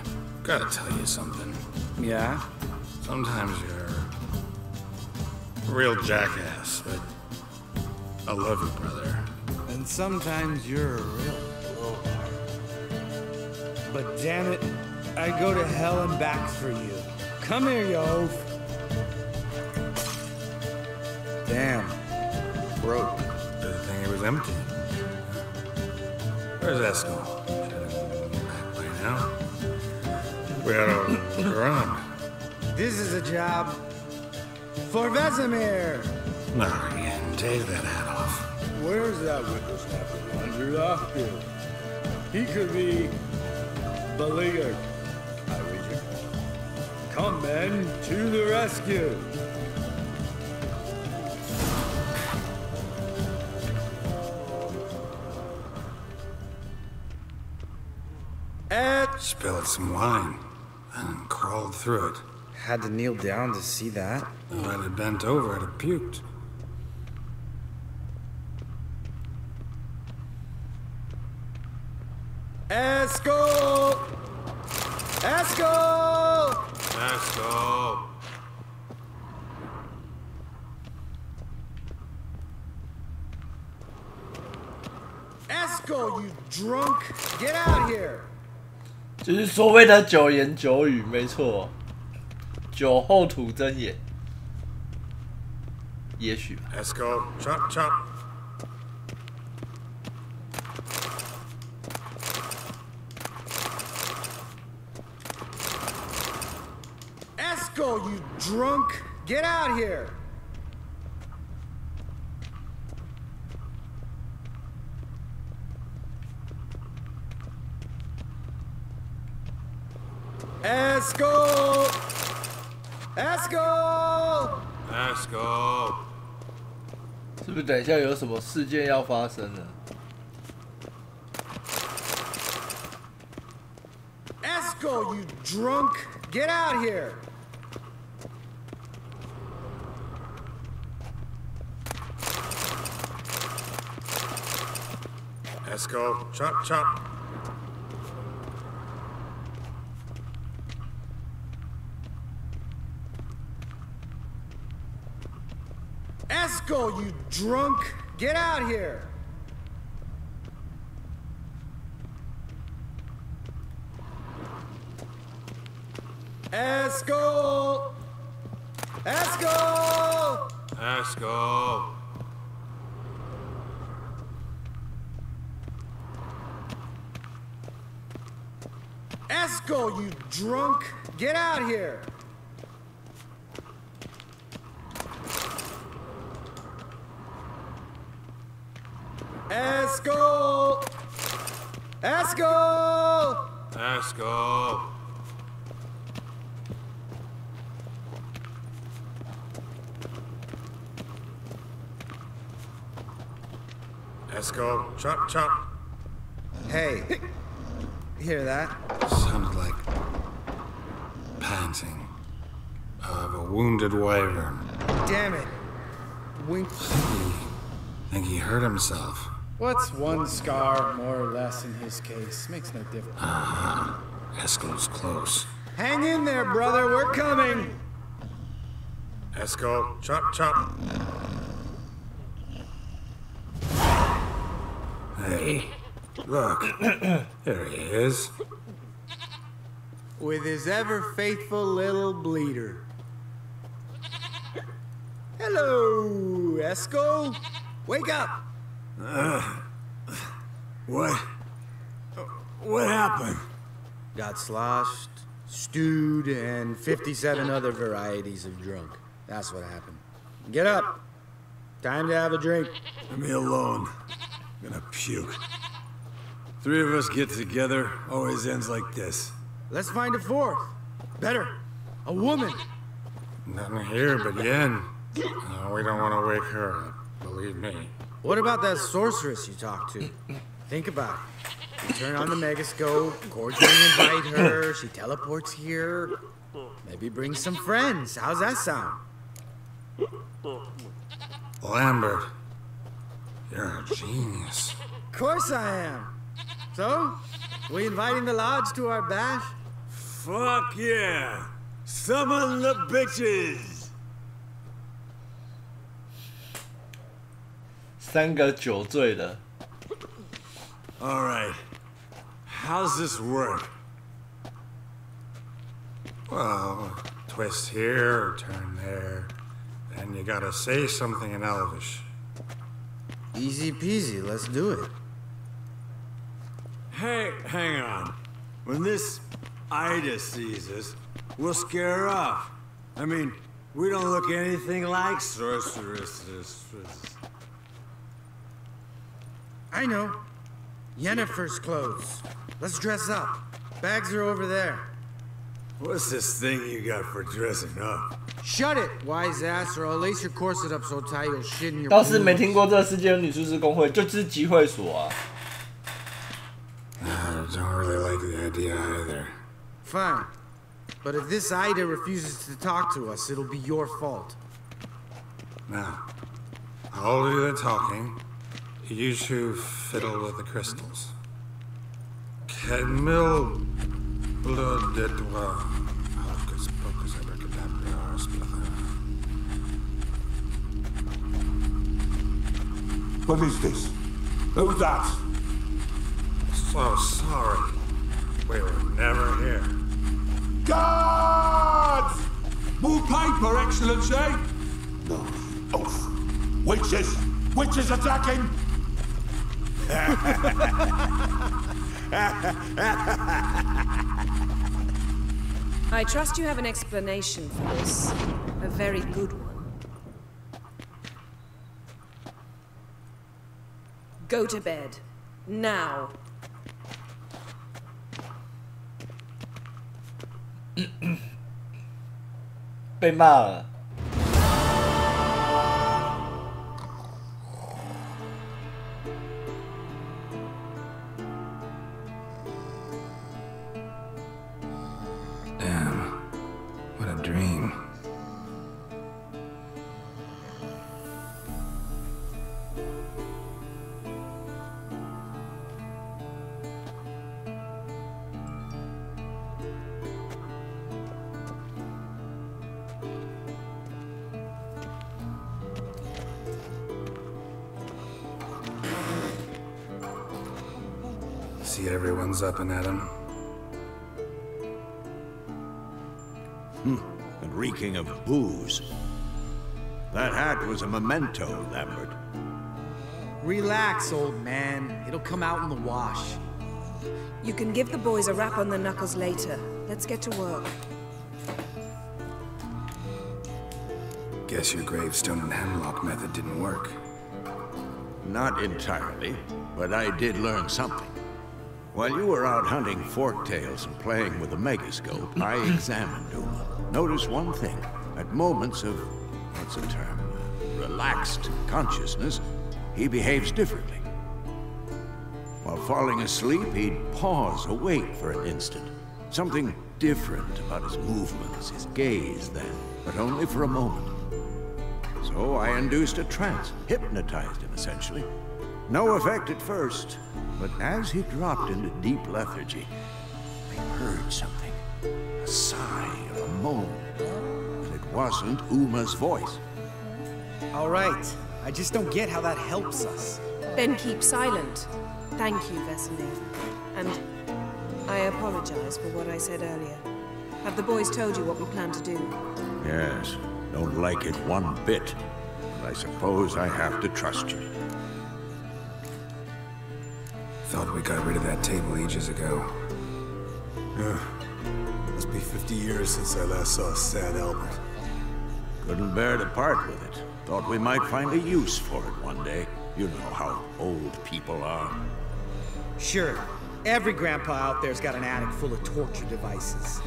S4: gotta tell you something.
S8: Yeah?
S4: Sometimes you're a real jackass, but I love you, brother.
S8: And sometimes you're a real blowhard. But damn it, I'd go to hell and back for you. Come here, you oaf. Damn. Broke.
S4: Good thing it was empty. Where's Esco? Should have been back by now. We ought to run.
S8: This is a job for Vesemir.
S4: Not again. Take that hat off.
S9: Where's that whippersnapper wandered off to? He could be beleaguered, I wager. Come, men, to the rescue!
S4: Spilled some wine and crawled through it.
S8: Had to kneel down to see that.
S4: If I'd have bent over, I'd have puked.
S8: Esco! Esco!
S4: Esco!
S8: Esco, you drunk! Get out here!
S1: 就是所谓的九言九语，没错，酒后吐真言，也许吧。
S4: Esco, chop, chop.
S8: Esco, you drunk! Get out here! Esco! Esco!
S4: Esco!
S1: 是不是等一下有什么事件要发生了？
S8: Esco, you drunk! Get out here!
S4: Esco, chop, chop.
S8: Esco, you drunk! Get out here! Esco! Esco!
S4: Esco!
S8: Esco, you drunk! Get out here! Esco! Esco!
S4: Esco! Esco, chop, chop.
S8: Hey, hear that?
S4: Sounded like panting of a wounded wyvern.
S8: Damn it. Wink.
S4: Think he hurt himself.
S2: What's one scar, more or less, in his case? Makes no difference.
S4: Esco's close.
S8: Hang in there, brother. We're coming.
S4: Esco, chop, chop. Hey, look. There he is.
S8: With his ever faithful little bleeder. Hello, Esco. Wake up.
S3: What happened?
S8: Got sloshed, stewed, and 57 other varieties of drunk. That's what happened. Get up. Time to have a drink.
S3: Leave me alone. I'm gonna puke. Three of us get together, always ends like this.
S8: Let's find a fourth. Better. A woman.
S4: Nothing here but Yen. No, we don't want to wake her up. Believe me.
S8: What about that sorceress you talked to? Think about it. You turn on the megascope, cordially invite her, she teleports here. Maybe bring some friends. How's that sound?
S4: Lambert, you're a genius.
S8: Of course I am. So, we inviting the lodge to our bash?
S3: Fuck yeah! Summon the bitches!
S1: 三个酒醉的。
S3: All right. How's this work?
S4: Well, twist here, turn there,
S10: And you gotta say something in Elvish.
S8: Easy peasy, let's do it.
S9: Hey, hang on. When this Ida sees us, we'll scare her off. I mean, we don't look anything like sorceresses.
S8: I know. Yennefer's clothes. Let's dress up. Bags are over there.
S9: What's this thing you got for dressing up?
S8: Shut it, wise ass, or I'll lace your corset up so tight you'll shit in your
S1: 倒是没听过这个世界的女术士工会，就只集会所啊。
S4: I don't really like the idea either.
S8: Fine. But if this Ida refuses to talk to us, it'll be your fault.
S10: Now, I'll do the talking. You two fiddle with the crystals. Camille blood de toi. Hocus pocus abracadabra splither.
S3: What is this? Who's that?
S10: So sorry. We were never here.
S3: Guards! More paper, Excellency! No, oath. Witches! Witches attacking!
S5: I trust you have an explanation for this. A very good one. Go to bed. Now.
S1: 被骂了。
S4: Damn. What a dream. See everyone's up and at 'em.
S7: And reeking of booze. That hat was a memento, Lambert.
S8: Relax, old man. It'll come out in the wash.
S5: You can give the boys a rap on the knuckles later. Let's get to work.
S4: Guess your gravestone and hemlock method didn't work.
S7: Not entirely, but I did learn something. While you were out hunting forktails and playing with a megascope, I examined Uma. Noticed one thing. At moments of, what's the term, relaxed consciousness, he behaves differently. While falling asleep, he'd pause, awake for an instant. Something different about his movements, his gaze then, but only for a moment. So I induced a trance, hypnotized him essentially. No effect at first, but as he dropped into deep lethargy, I heard something. A sigh or a moan. And it wasn't Uma's voice.
S8: All right. I just don't get how that helps us.
S5: Then keep silent. Thank you, Vesely. And I apologize for what I said earlier. Have the boys told you what we plan to do?
S7: Yes, don't like it one bit. But I suppose I have to trust you.
S4: Thought we got rid of that table ages ago.
S3: Must be 50 years since I last saw sad Albert.
S7: Couldn't bear to part with it. Thought we might find a use for it one day. You know how old people are.
S8: Sure. Every grandpa out there's got an attic full of torture devices.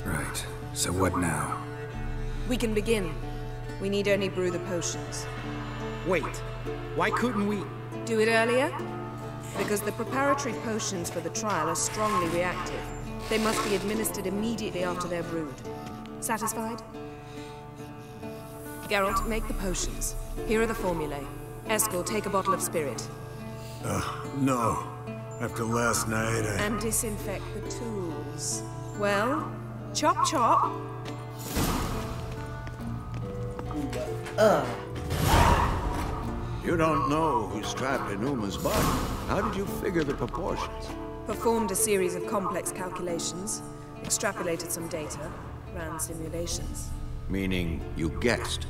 S4: Right. So what now?
S5: We can begin. We need only brew the potions.
S8: Wait. Why couldn't we?
S5: Do it earlier? Because the preparatory potions for the trial are strongly reactive. They must be administered immediately after they're brewed. Satisfied? Geralt, make the potions. Here are the formulae. Eskel, take a bottle of spirit.
S3: No. After last night,
S5: And disinfect the tools. Well, chop chop.
S7: You don't know who's trapped in Uma's body. How did you figure the proportions?
S5: Performed a series of complex calculations, extrapolated some data. ran simulations.
S7: Meaning you guessed?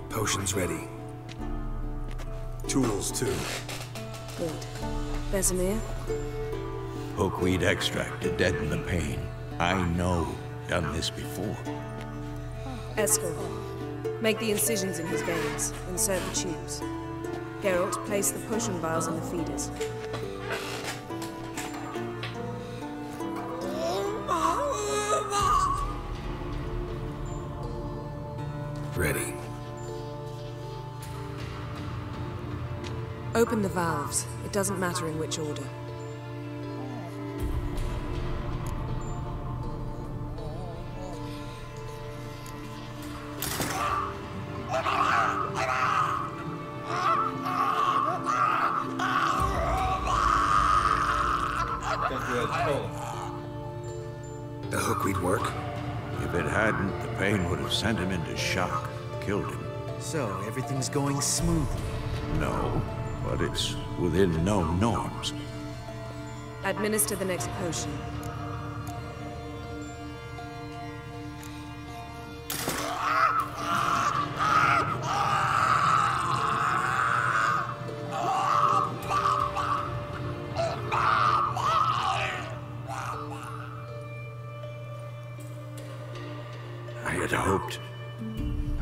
S4: Potions ready.
S3: Tools, too.
S5: Good. Vesemir?
S7: Hookweed extract to deaden the pain. I know. Done this before.
S5: Eskel, make the incisions in his veins. Insert the tubes. Geralt, place the potion vials in the feeders.
S4: Ready.
S5: Open the valves. It doesn't matter in which order.
S4: The hookweed work?
S7: If it hadn't, the pain would have sent him into shock, killed him.
S8: So, everything's going smoothly?
S7: No, but it's within known norms.
S5: Administer the next potion.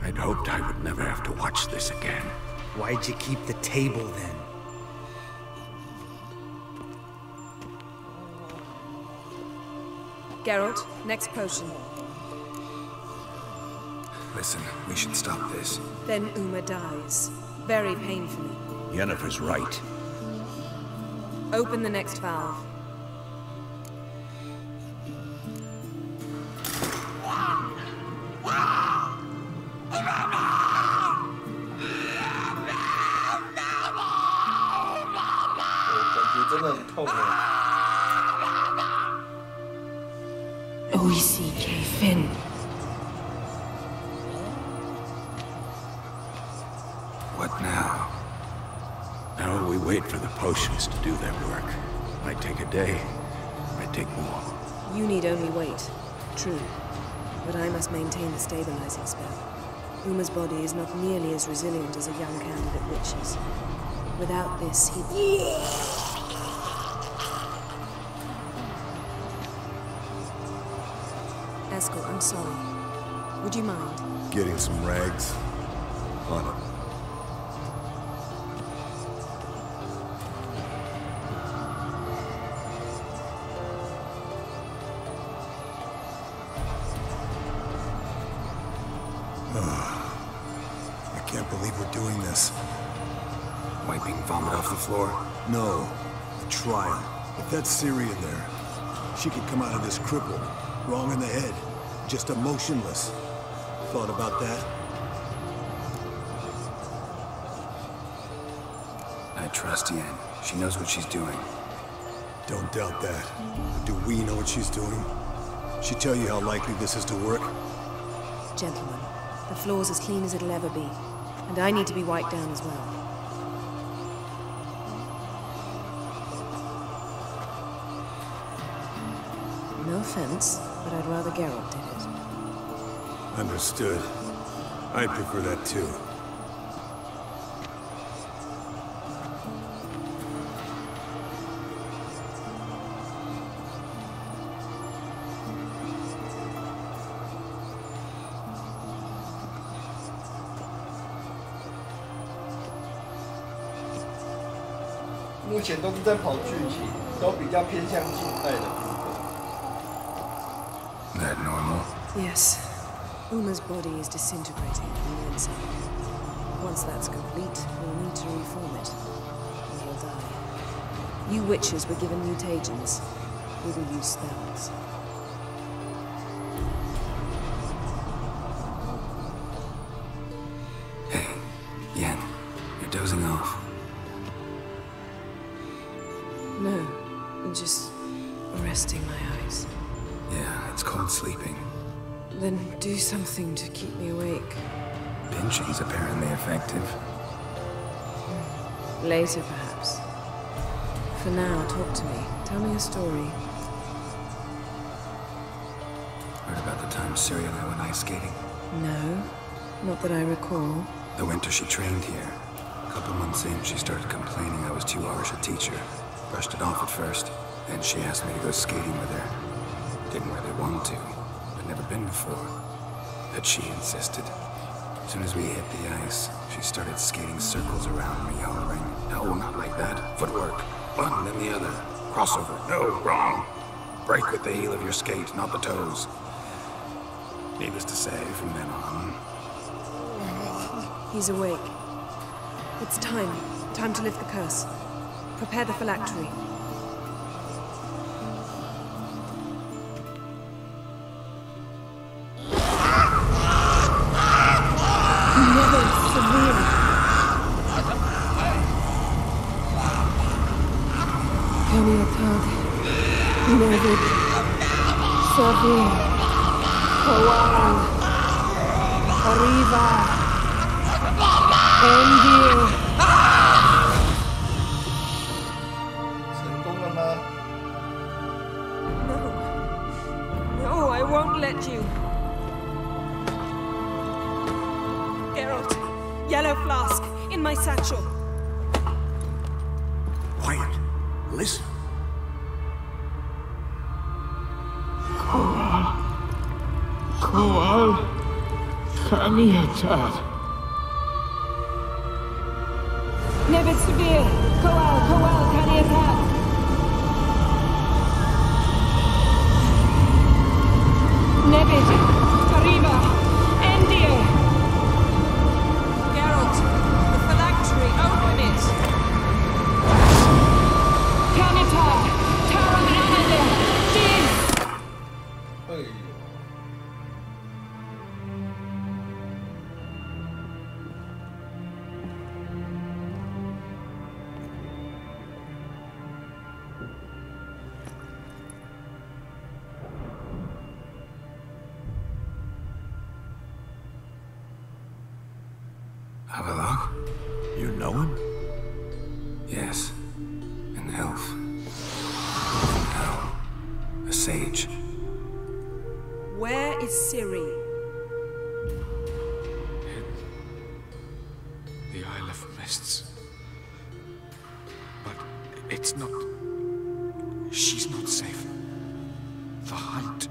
S7: I'd hoped I would never have to watch this again.
S8: Why'd you keep the table then?
S5: Geralt, next potion.
S4: Listen, we should stop this.
S5: Then Uma dies. Very painfully.
S7: Yennefer's right.
S5: Open the next valve.
S4: What now?
S7: Now we wait for the potions to do their work. Might take a day, might take more.
S5: You need only wait. True. But I must maintain the stabilizing spell. Uma's body is not nearly as resilient as a young candidate witch's. Without this, he... Eskel, I'm sorry. Would you mind?
S3: Getting some rags on it. I can't believe we're doing this.
S4: Wiping vomit off the floor?
S3: No, the trial. If that's Ciri in there, she could come out of this crippled, wrong in the head, just emotionless. Thought about that?
S4: I trust Yen. She knows what she's doing.
S3: Don't doubt that. But do we know what she's doing? She tell you how likely this is to work?
S5: Gentlemen, the floor's as clean as it'll ever be. And I need to be wiped down as well. No offense, but I'd rather Geralt did it.
S3: Understood. I'd prefer that too.
S1: 目前都是在跑剧情，都比较偏向近代的部分。
S4: That normal?
S5: Yes. Uma's body is disintegrating from the inside. Once that's complete, we'll need to reform it. And he'll die. You witches were given mutagens. We will use spells.
S4: Hey, Yen, you're dozing off.
S5: No, I'm just resting my eyes.
S4: Yeah, it's called sleeping.
S5: Then do something to keep me awake.
S4: Pinching's apparently effective.
S5: Later, perhaps. For now, talk to me. Tell me a story.
S4: Heard about the time Siri and I went ice skating?
S5: No, not that I recall.
S4: The winter she trained here. A couple months in, she started complaining I was too harsh a teacher. Brushed it off at first. Then she asked me to go skating with her. Didn't really want to. I'd never been before. But she insisted. As soon as we hit the ice, she started skating circles around me, hollering, "No, not like that. Footwork. One, then the other. Crossover. No, wrong. Break with the heel of your skate, not the toes." Needless to say, from then on...
S5: He's awake. It's time. Time to lift the curse. Prepare the phylactery. Nevid, Savir, Kawal, Arriva, Endir.
S1: 成功了吗？
S5: No. No, I won't let you. Geralt, yellow flask, in my satchel.
S7: Quiet. Listen.
S9: Kowal, Kaniatat.
S5: Nevid Severe, Kowal, Kaniatat. Nevid, Arriva, Endir. Geralt, the phylactery, open it. Kaniatat, Taran Endir, Diz.
S1: 哎呦！
S4: Avalok?
S7: You know him?
S4: Yes. An elf. From hell. A sage.
S5: Where is Ciri?
S9: The Isle of Mists. But it's not... She's not safe. The hunt...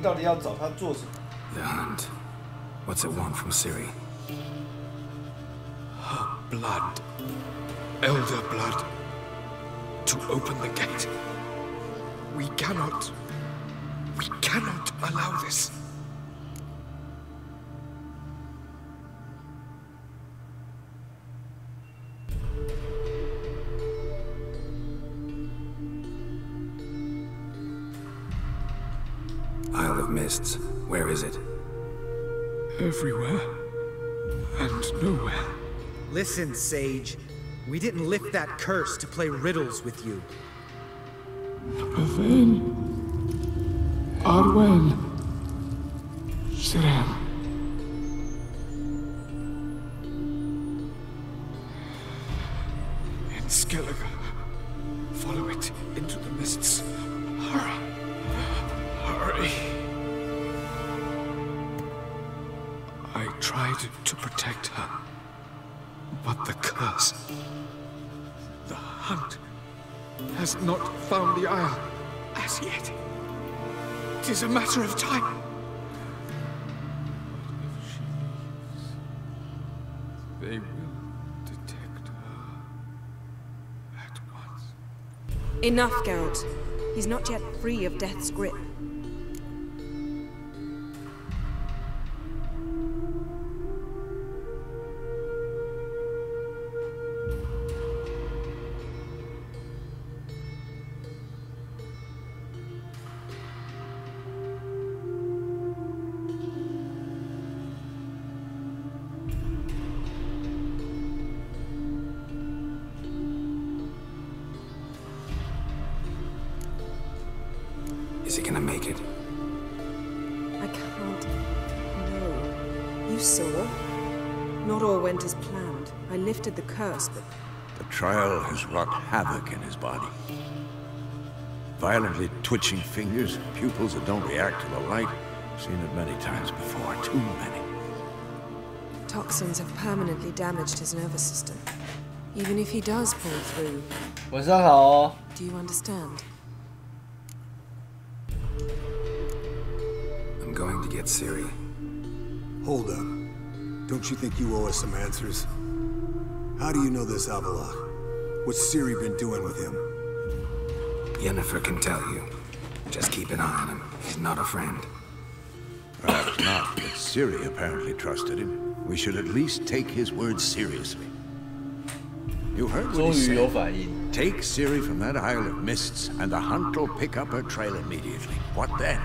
S1: 到底要找他做什么
S4: The hunt. What's it want from Ciri?
S9: Her blood. Elder blood. To open the gate. We cannot allow this.
S4: Isle of Mists. Where is it?
S9: Everywhere. And nowhere.
S8: Listen, Sage. We didn't lift that curse to play riddles with you.
S9: Then, Arwen, Siren. In Skellige. Follow it into the mists. Hurry. Hurry. I tried to protect her, but the curse, the hunt, has not found the Isle as yet. It is a matter of time. They will detect her at once.
S5: Enough, Geralt. He's not yet free of death's grip.
S4: Is he gonna make it?
S5: I can't. No. You saw? Not all went as planned. I lifted the curse, but...
S7: The trial has wrought havoc in his body. Violently twitching fingers, pupils that don't react to the light. Seen it many times before, too many.
S5: Toxins have permanently damaged his nervous system. Even if he does pull through.
S1: 晚上好哦。
S5: Do you understand?
S4: I'm going to get Ciri.
S3: Hold up. Don't you think you owe us some answers? How do you know this Avallac'h? What's Ciri been doing with him?
S4: Yennefer can tell you. Just keep an eye on him. He's not a friend.
S7: Perhaps not, but Ciri apparently trusted him. We should at least take his words seriously. You heard what he
S1: 终于有
S7: said.
S1: 反应。
S7: Take Ciri from that Isle of Mists, and the hunt will pick up her trail immediately. What then?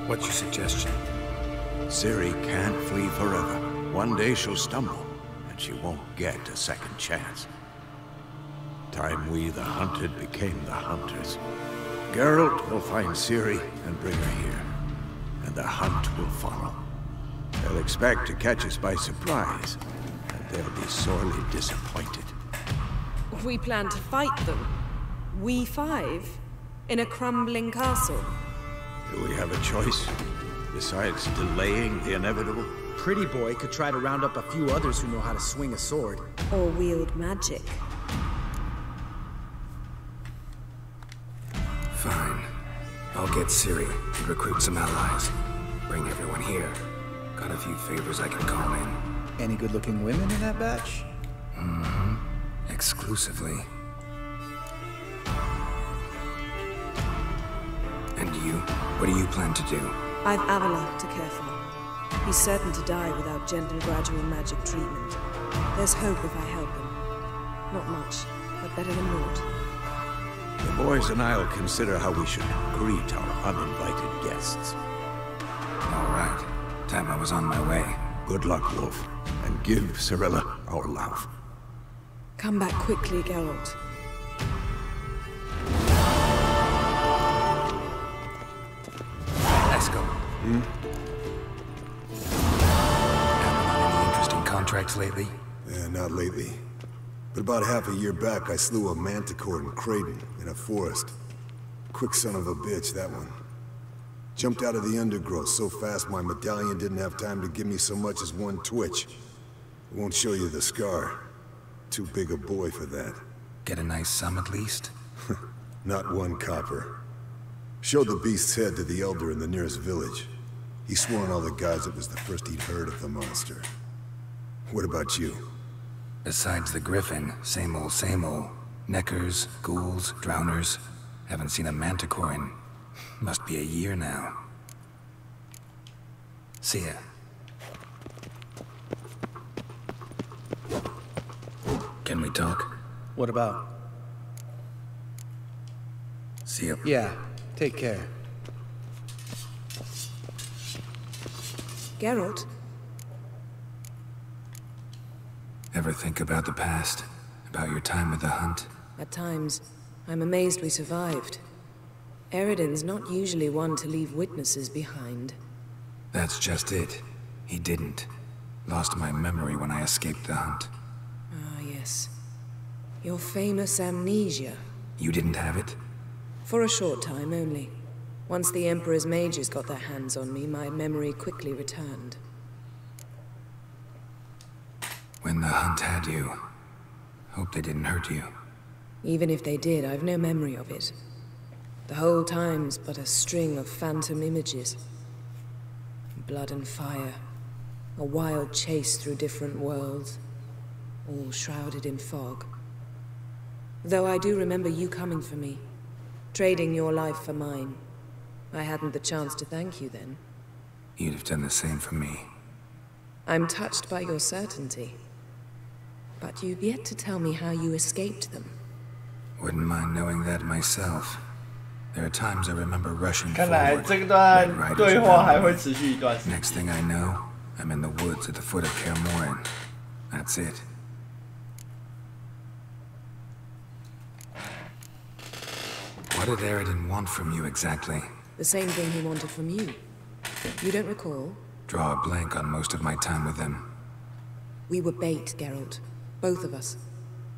S4: What's your suggestion?
S7: Ciri can't flee forever. One day she'll stumble, and she won't get a second chance. Time we, the hunted, became the hunters. Geralt will find Ciri and bring her here, and the hunt will follow. They'll expect to catch us by surprise, and they'll be sorely disappointed.
S5: We plan to fight them. We five? In a crumbling castle?
S7: Do we have a choice, besides delaying the inevitable?
S8: Pretty Boy could try to round up a few others who know how to swing a sword.
S5: Or wield magic?
S4: Fine. I'll get Ciri and recruit some allies. Bring everyone here. Got a few favors I can call in.
S2: Any good-looking women in that batch?
S4: Mm-hmm. Exclusively. And you? What do you plan to do?
S5: I've Avalok to care for. He's certain to die without gentle gradual magic treatment. There's hope if I help him. Not much, but better than naught.
S7: The boys and I'll consider how we should greet our uninvited guests.
S4: All right. Time I was on my way.
S7: Good luck, Wolf, and give Cirilla our love.
S5: Come back quickly, Geralt.
S4: Let's go. Haven't had any interesting contracts lately?
S3: Yeah, not lately. But about half a year back, I slew a manticore in Creighton, in a forest. Quick son of a bitch, that one. Jumped out of the undergrowth so fast my medallion didn't have time to give me so much as one twitch. I won't show you the scar. Too big a boy for that.
S4: Get a nice sum at least?
S3: Not one copper. Showed the beast's head to the elder in the nearest village. He swore on all the gods it was the first he'd heard of the monster. What about you?
S4: Besides the griffin, same old, same old. Neckers, ghouls, drowners. Haven't seen a manticore in... must be a year now. See ya. Can we talk?
S8: What about?
S4: See ya.
S8: Yeah, take care.
S5: Geralt?
S4: Ever think about the past? About your time with the hunt?
S5: At times, I'm amazed we survived. Eridan's not usually one to leave witnesses behind.
S4: That's just it. He didn't. Lost my memory when I escaped the hunt.
S5: Ah, yes. Your famous amnesia.
S4: You didn't have it?
S5: For a short time only. Once the Emperor's mages got their hands on me, my memory quickly returned.
S4: When the hunt had you, hope they didn't hurt you.
S5: Even if they did, I've no memory of it. The whole time's but a string of phantom images. Blood and fire. A wild chase through different worlds. All shrouded in fog. Though I do remember you coming for me. Trading your life for mine. I hadn't the chance to thank you then.
S4: You'd have done the same for me.
S5: I'm touched by your certainty. But you've yet to tell me how you escaped them.
S4: Wouldn't mind knowing that myself. There are times I remember rushing
S1: 看来
S4: forward.
S1: 这段
S4: Red Riders
S1: 对
S4: are
S1: 话还
S4: down
S1: 会持续一段时间。
S4: Next thing I know, I'm in the woods at the foot of Kaer Morhen. That's it. What did Eridan want from you exactly?
S5: The same thing he wanted from you. You don't recall?
S4: Draw a blank on most of my time with them.
S5: We were bait, Geralt. Both of us.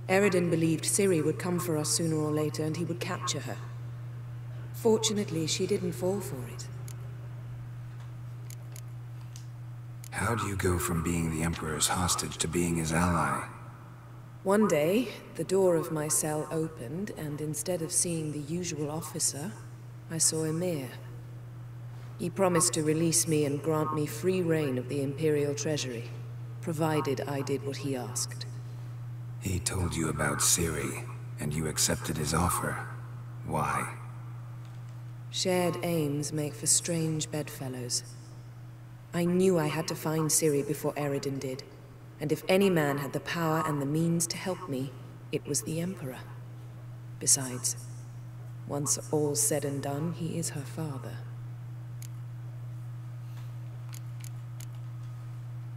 S5: Eridan believed Ciri would come for us sooner or later and he would capture her. Fortunately, she didn't fall for it.
S4: How do you go from being the Emperor's hostage to being his ally?
S5: One day, the door of my cell opened, and instead of seeing the usual officer, I saw Emir. He promised to release me and grant me free reign of the Imperial Treasury, provided I did what he asked.
S4: He told you about Ciri, and you accepted his offer. Why?
S5: Shared aims make for strange bedfellows. I knew I had to find Ciri before Eridan did, and if any man had the power and the means to help me, it was the Emperor. Besides, once all's said and done, he is her father.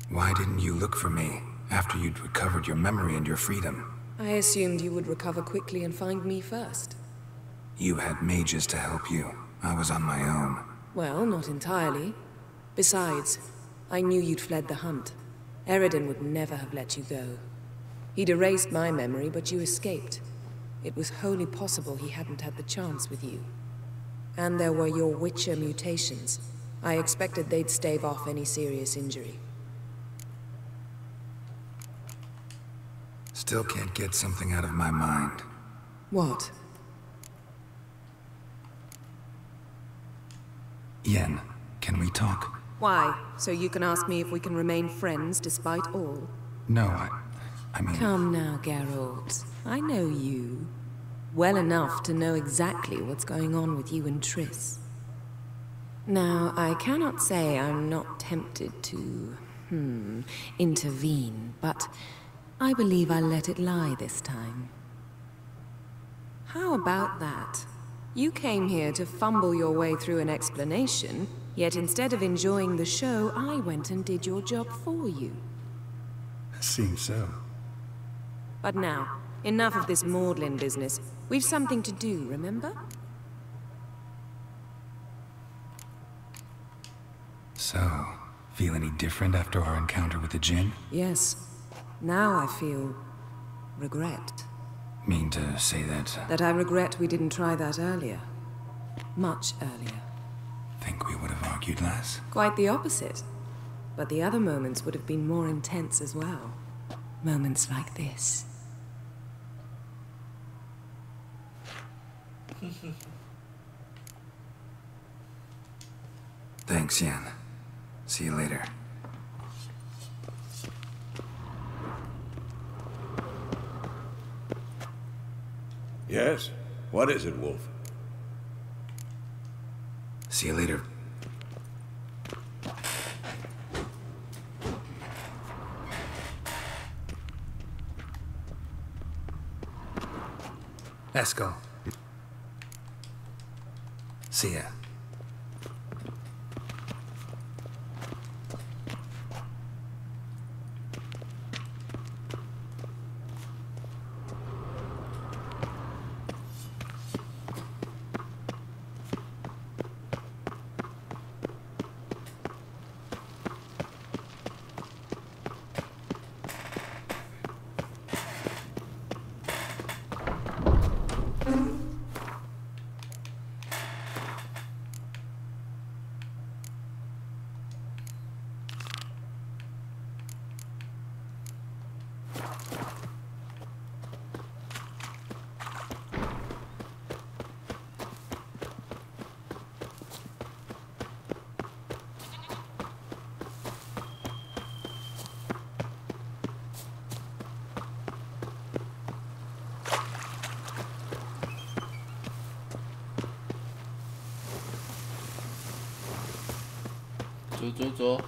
S4: Why didn't you look for me after you'd recovered your memory and your freedom?
S5: I assumed you would recover quickly and find me first.
S4: You had mages to help you. I was on my own.
S5: Well, not entirely. Besides, I knew you'd fled the hunt. Eridan would never have let you go. He'd erased my memory, but you escaped. It was wholly possible he hadn't had the chance with you. And there were your Witcher mutations. I expected they'd stave off any serious injury.
S4: Still can't get something out of my mind.
S5: What?
S4: Yen, can we talk?
S5: Why? So you can ask me if we can remain friends despite all?
S4: No, I mean...
S5: Come now, Geralt. I know you. Well enough to know exactly what's going on with you and Triss. Now, I cannot say I'm not tempted to, intervene, but I believe I'll let it lie this time. How about that? You came here to fumble your way through an explanation, yet instead of enjoying the show, I went and did your job for you.
S4: Seems so.
S5: But now, enough of this maudlin business. We've something to do, remember?
S4: So, feel any different after our encounter with the Jinn?
S5: Yes. Now I feel regret.
S4: Mean to say that?
S5: That I regret we didn't try that earlier. Much earlier.
S4: Think we would have argued less?
S5: Quite the opposite. But the other moments would have been more intense as well. Moments like this.
S4: Thanks, Yan. See you later.
S7: Yes? What is it, Wolf?
S4: See you later. Esco. See ya.
S1: 走。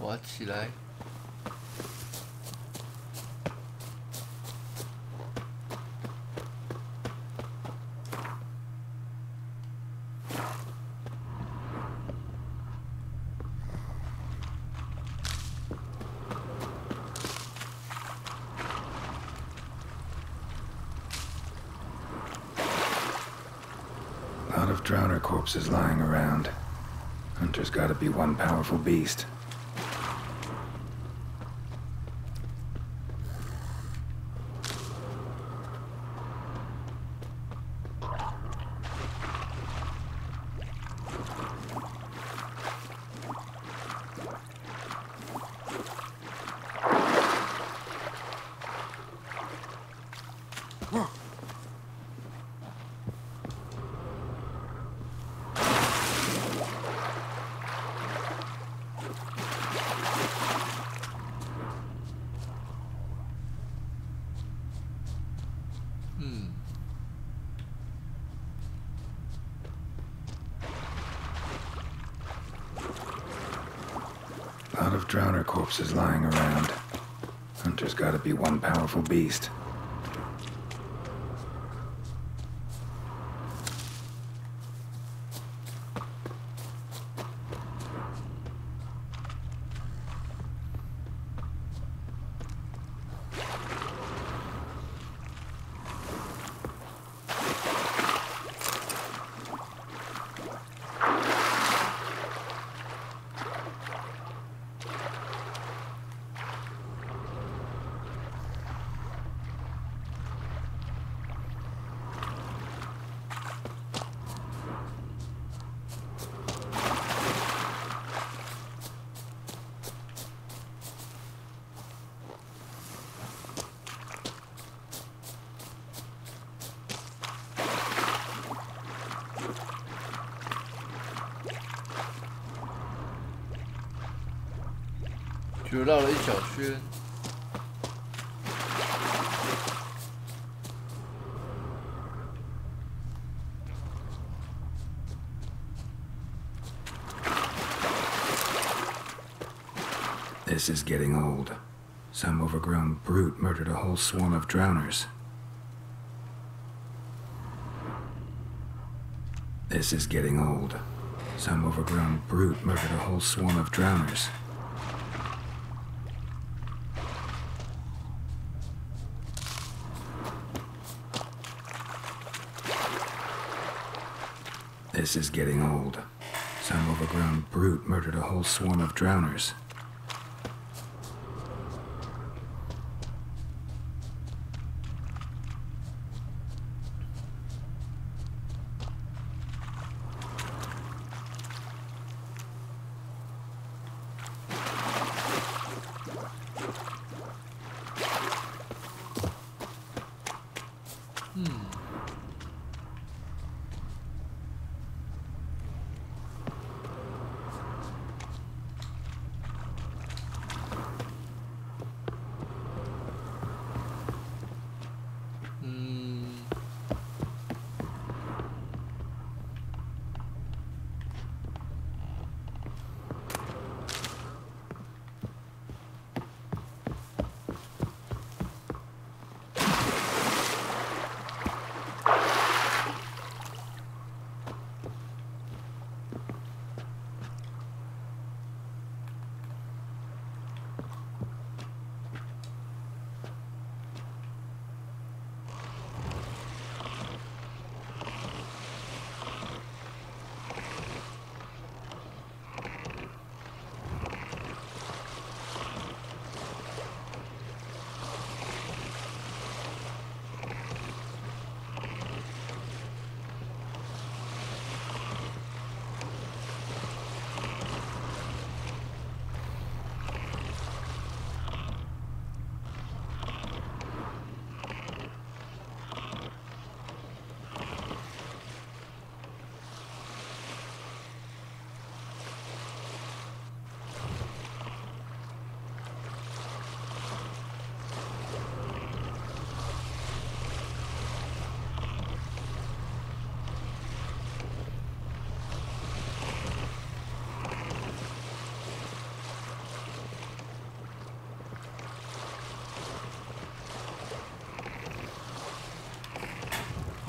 S1: 滑起来。
S4: Lot of drowner corpses lying around. Hunter's gotta be one powerful beast. Lot of drowner corpses lying around. Hunter's gotta be one powerful beast.
S11: 就绕了一小圈。
S4: This is getting old. Some overgrown brute murdered a whole swarm of drowners. This is getting old. Some overgrown brute murdered a whole swarm of drowners. This is getting old. Some overgrown brute murdered a whole swarm of drowners.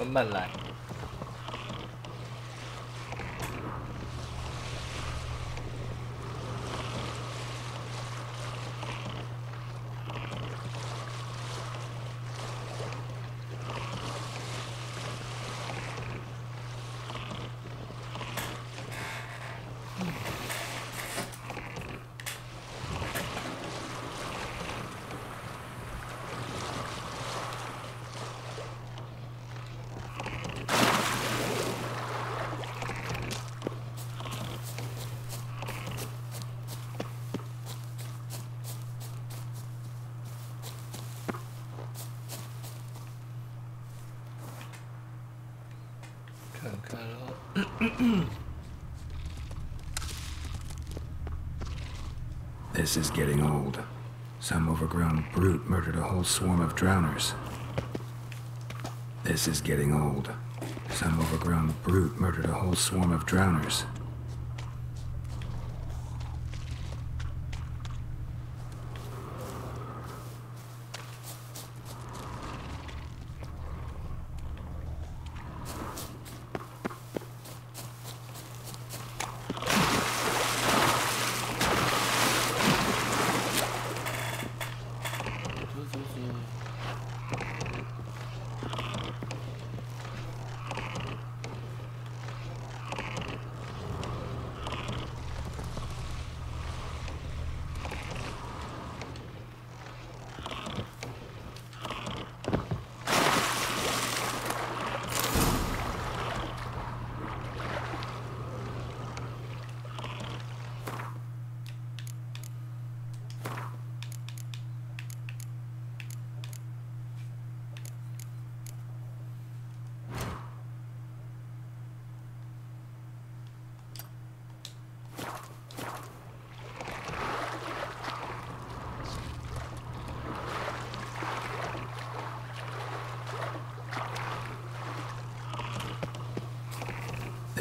S11: 慢慢来。
S4: This is getting old. Some overgrown brute murdered a whole swarm of drowners. This is getting old. Some overgrown brute murdered a whole swarm of drowners.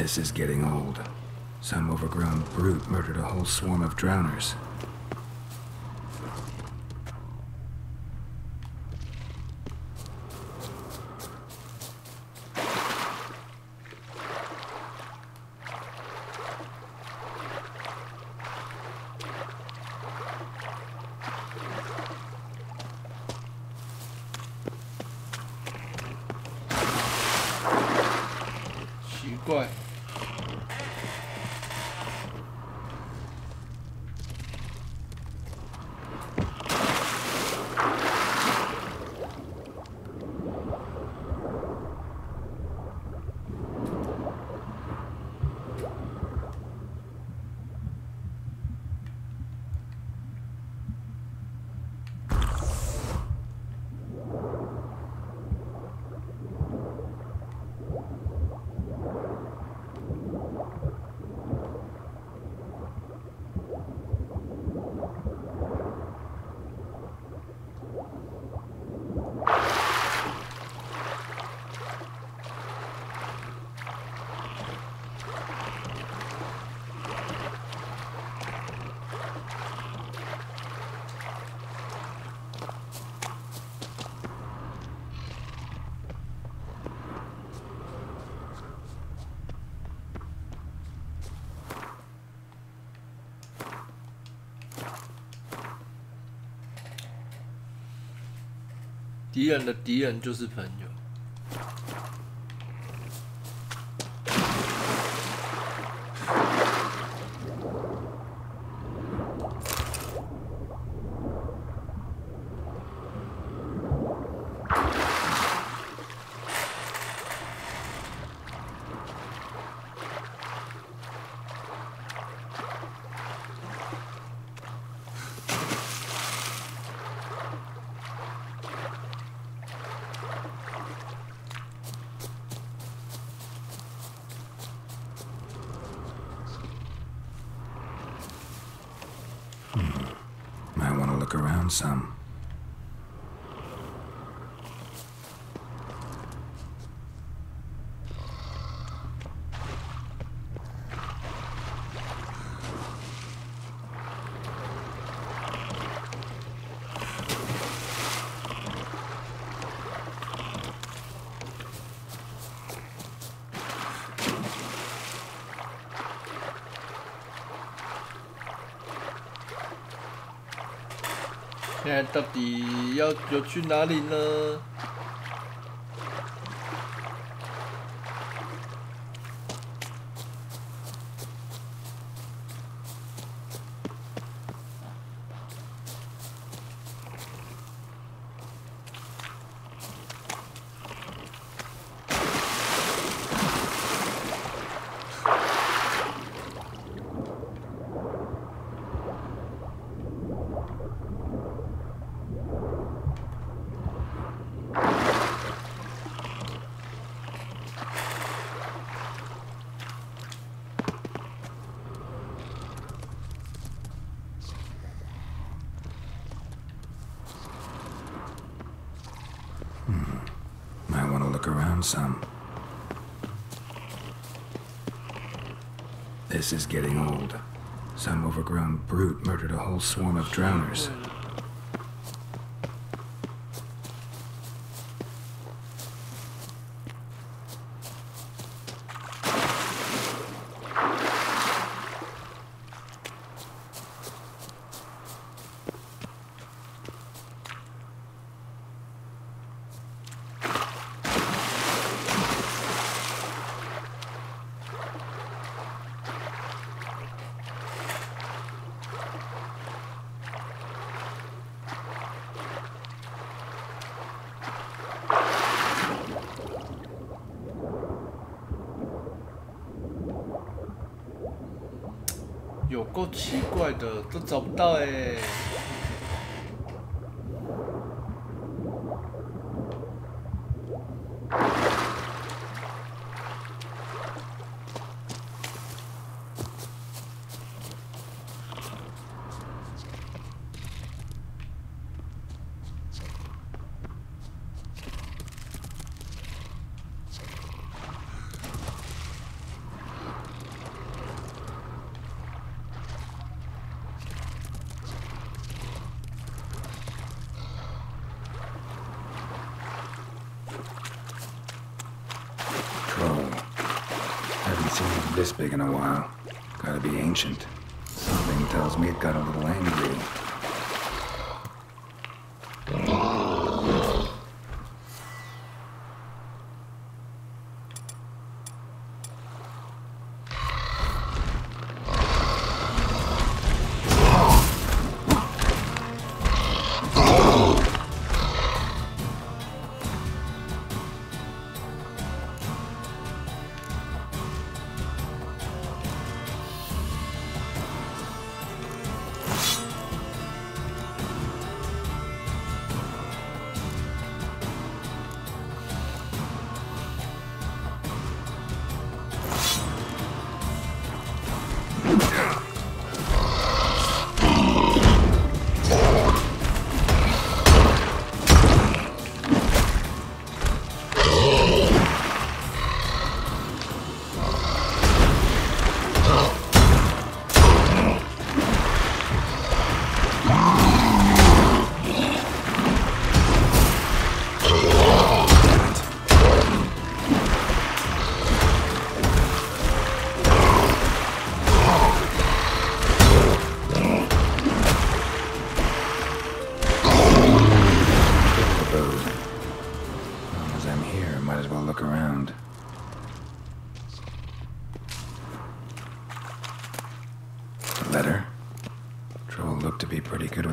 S4: This is getting old. Some overgrown brute murdered a whole swarm of drowners.
S1: 怪。敌人的敌人就是朋友。
S4: Might want to look around some.
S1: 现在到底要去哪里呢？Might
S4: want to look around some. This is getting old. Some overgrown brute murdered a whole swarm of drowners.有够奇怪的，都找不到哎。this big in a while. Gotta be ancient. Something tells me it got a little angry.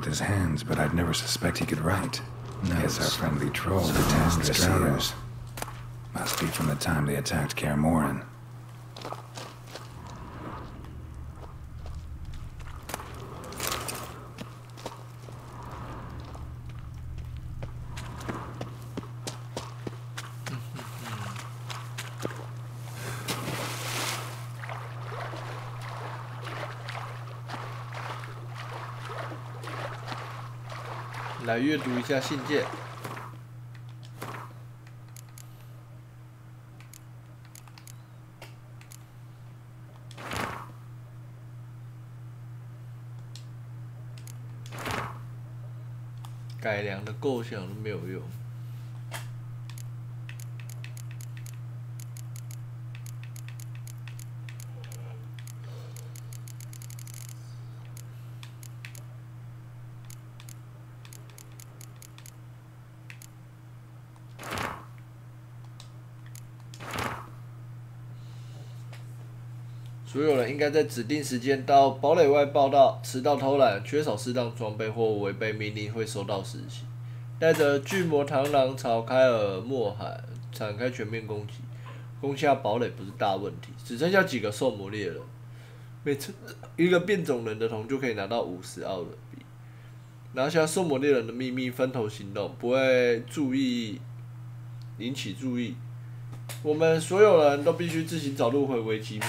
S4: His hands, but I'd never suspect he could write. Yes, our friendly troll detests drowners. Must be from the time they attacked Kaer Morhen.
S11: 来阅读一下信件。改良的构想都没有用。所有人应该在指定时间到堡垒外报到，迟到偷懒、缺少适当装备或违背命令会受到实习。带着巨魔螳螂朝开尔莫海展开全面攻击，攻下堡垒不是大问题，只剩下几个兽魔猎人。每次一个变种人的铜就可以拿到50奥人币。拿下兽魔猎人的秘密，分头行动，不会引起注意。我们所有人都必须自行找路回维吉玛。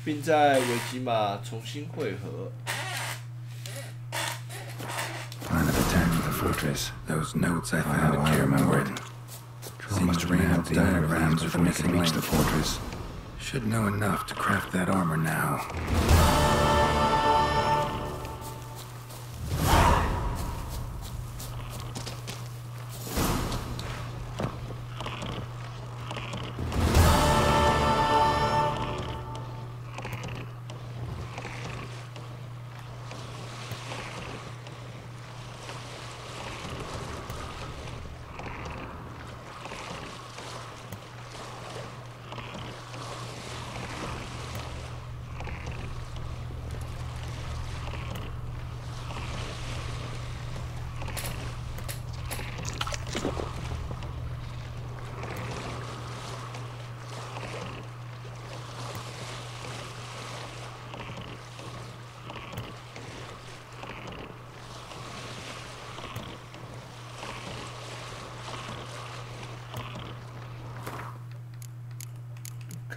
S11: 并在维吉玛重新汇合。
S4: Plan of attack for the fortress. Those notes I found at Kaer Morhen. Troll must have ran out diagrams before he could reach the fortress. Should know enough to craft that armor now.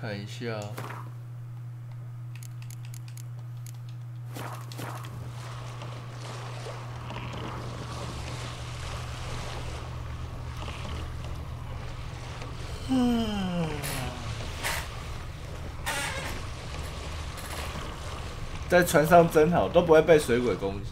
S11: 看一下。在船上真好，都不会被水鬼攻击。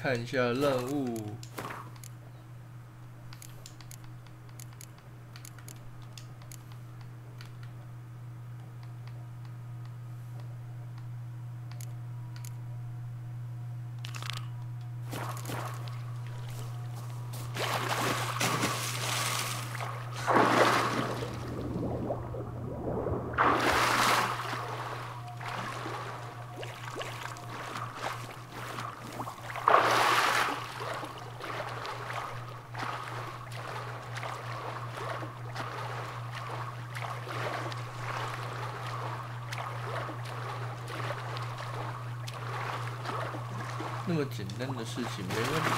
S11: 看一下任务。那么简单的事情没问题。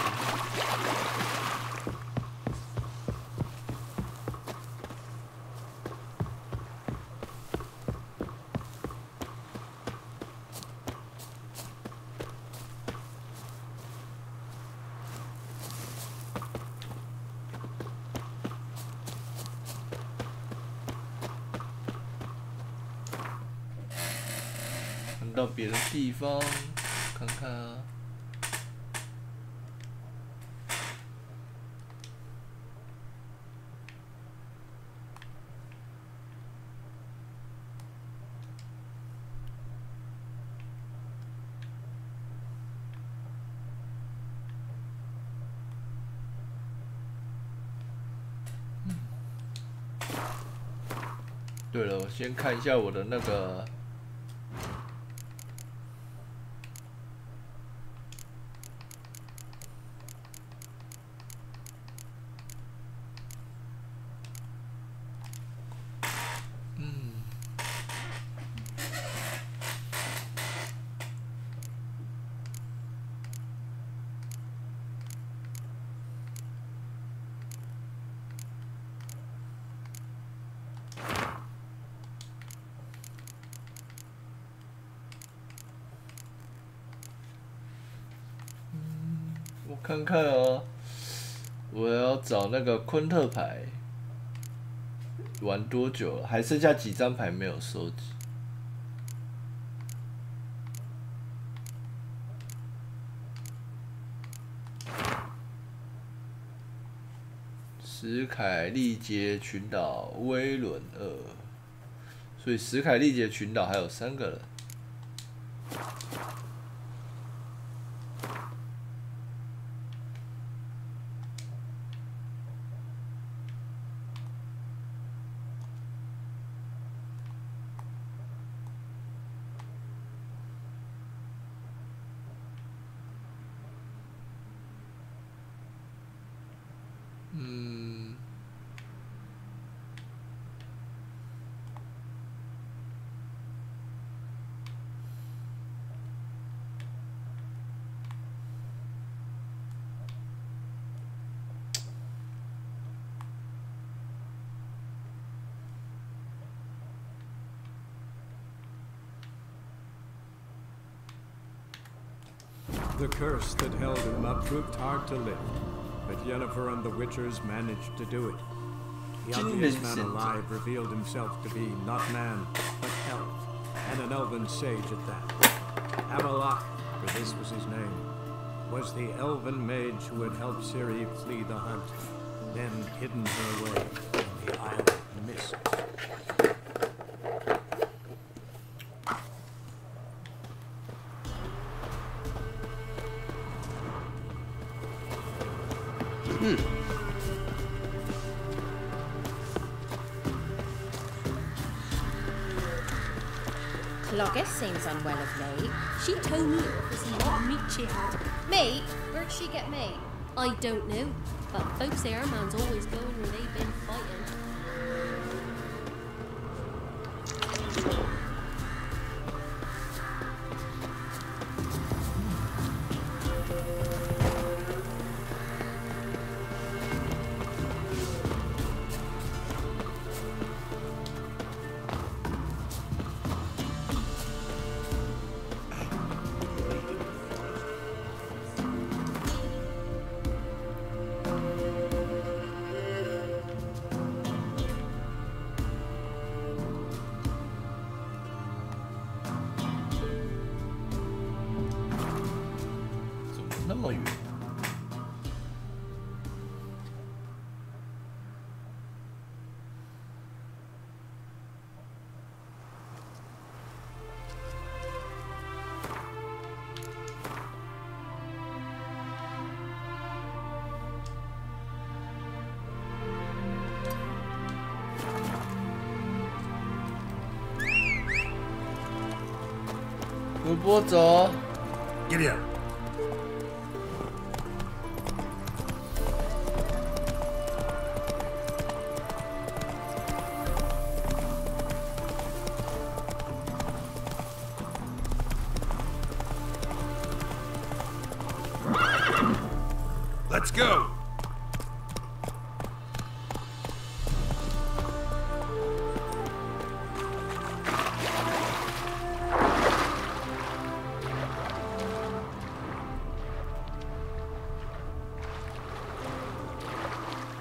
S11: 看到别的地方看看啊。对了，我先看一下我的那个。我看看哦，我要找那个昆特牌，玩多久了？还剩下几张牌没有收集？史凯利杰群岛威伦2，所以史凯利杰群岛还有3个人。
S12: The curse that held him up proved hard to lift, but Yennefer and the Witchers managed to do it. The ugliest man alive revealed himself to be not man, but elf, and an elven sage at that. Amalak, for this was his name, was the elven mage who had helped Ciri flee the hunt, then hidden her away in the Isle of Mist.
S13: Cloggis seems unwell of late.
S14: She told me it was what meat she had.
S13: Meat? Where'd she get meat?
S14: I don't know, but folks say our man's always going where they've been fighting.
S11: 主播走。
S3: Giddy up. Let's go.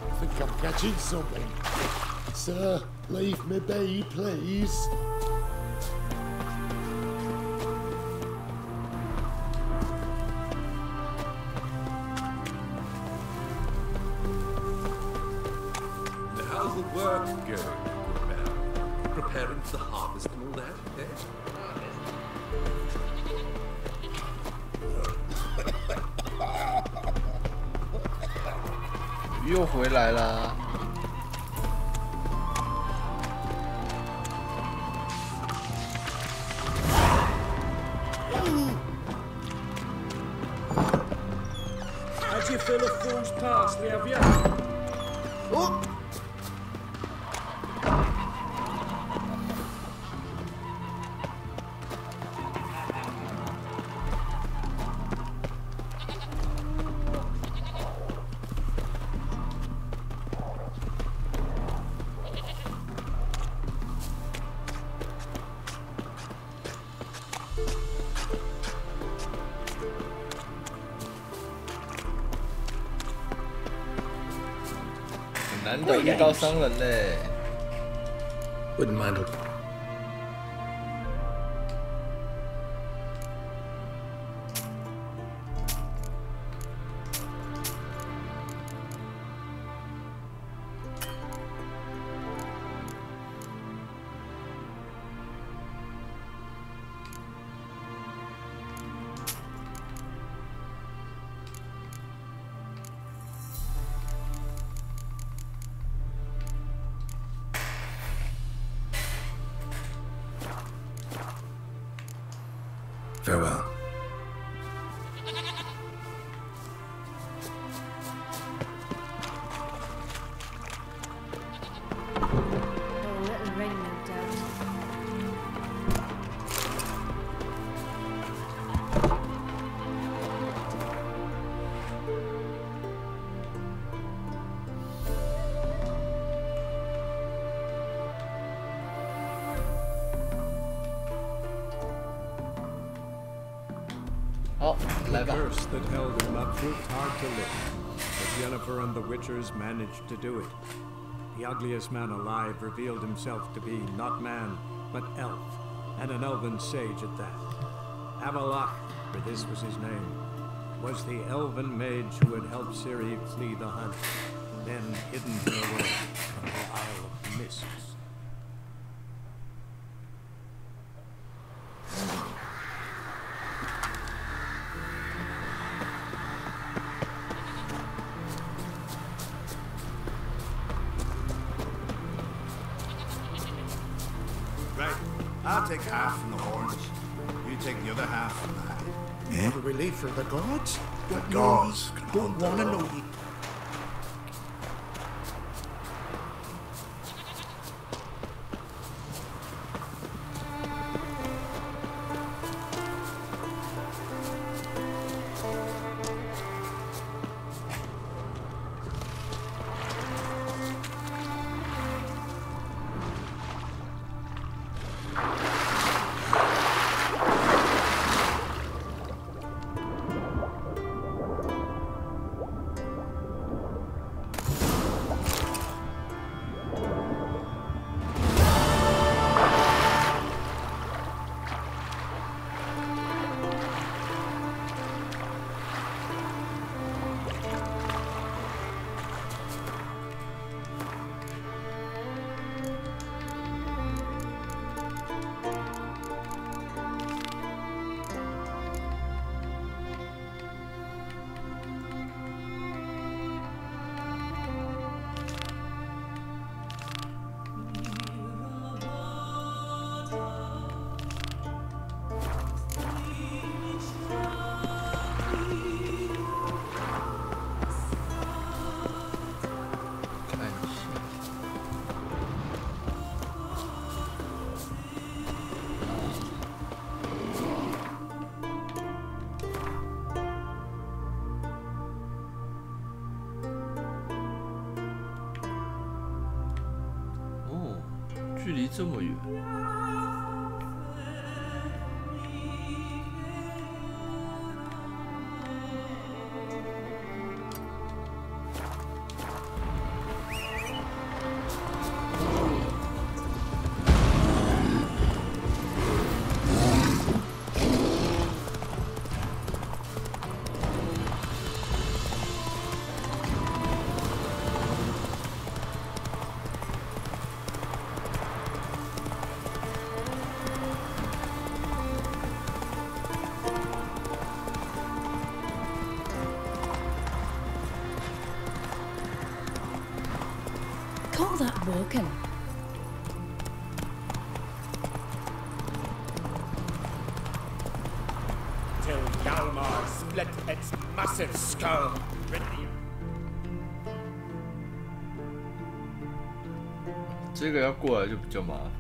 S15: I think I'm catching something. Sir, leave me be, please.
S16: How's the work going, good man? Preparing for the harvest and all that, eh?
S11: 又回来啦！How'd
S17: you fill a fool's parsley, have you?
S15: Oh!
S11: 难得遇到商人嘞。
S3: Wouldn't mind it. Farewell.
S13: Oh, little ring, no doubt.
S12: The curse that held him up proved hard to lift, but Yennefer and the Witchers managed to do it. The ugliest man alive revealed himself to be not man, but elf, and an elven sage at that. Avalok, for this was his name, was the elven mage who had helped Ciri flee the hunt, then hidden her away from the Isle of Mists.
S3: Right. I'll take half from the horns. You take the other half from the hide.
S15: Yeah? The relief for the gods?
S3: The gods.
S15: Don't wanna know you.
S11: 距离这么远。
S6: Call that walking.
S17: Till Yalmar split its massive skull. Rid the
S11: 这个要过来就比较麻烦。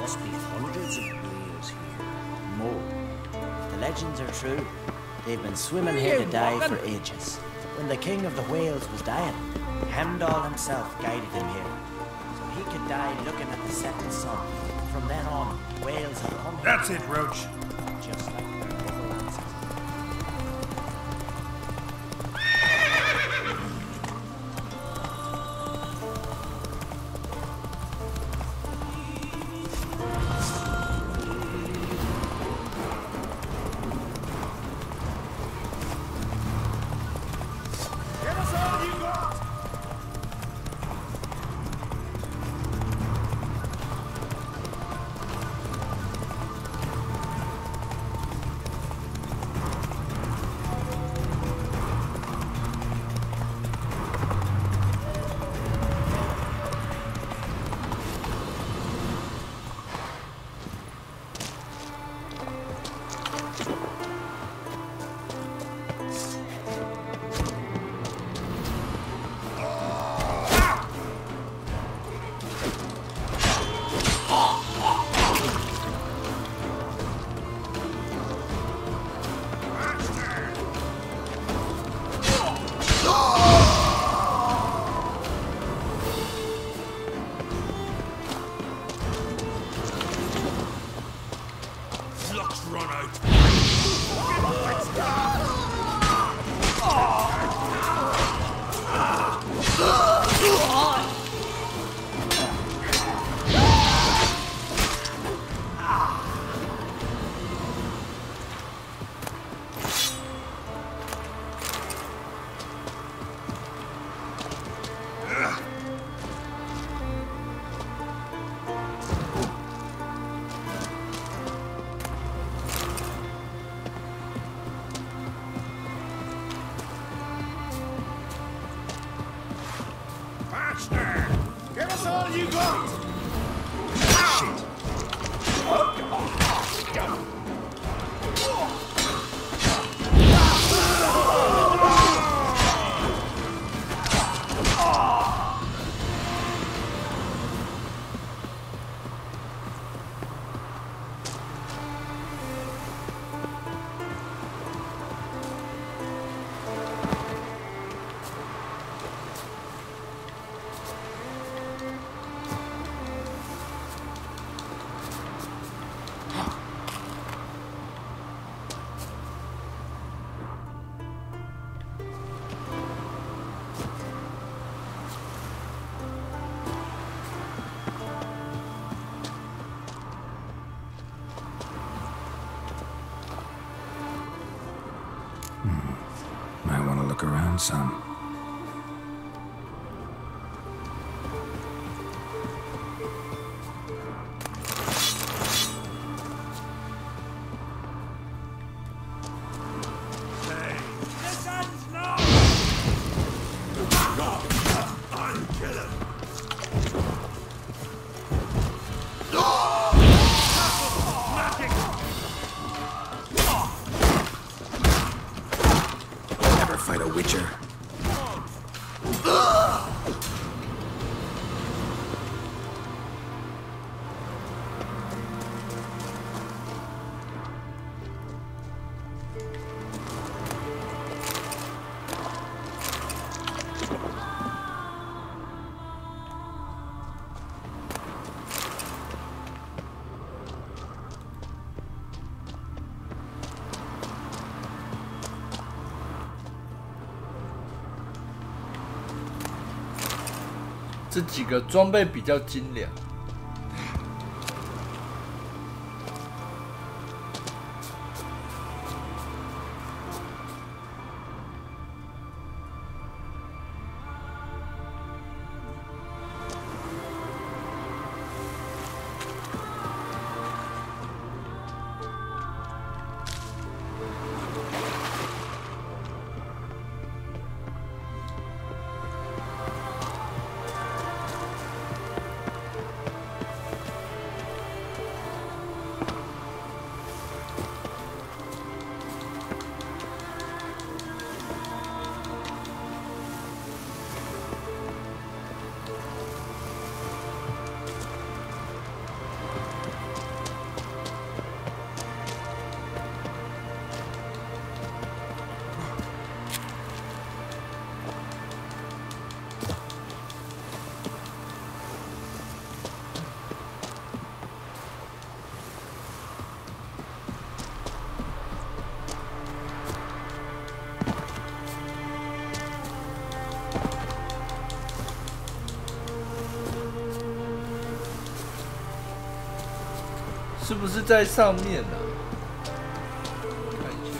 S18: Must be hundreds of whales here. More. The legends are true. They've been swimming here to die for ages. When the king of the whales was dying, Heimdall himself guided him here. So he could die looking at the setting sun. From then on, whales have come here.
S10: That's it, Roach.
S18: Just like their other ancestors.
S17: Give us all you got!
S10: Shit.
S4: Might want to look around some. Fight a witcher.
S11: 这几个装备比较精良。是不是在上面呢？看一下。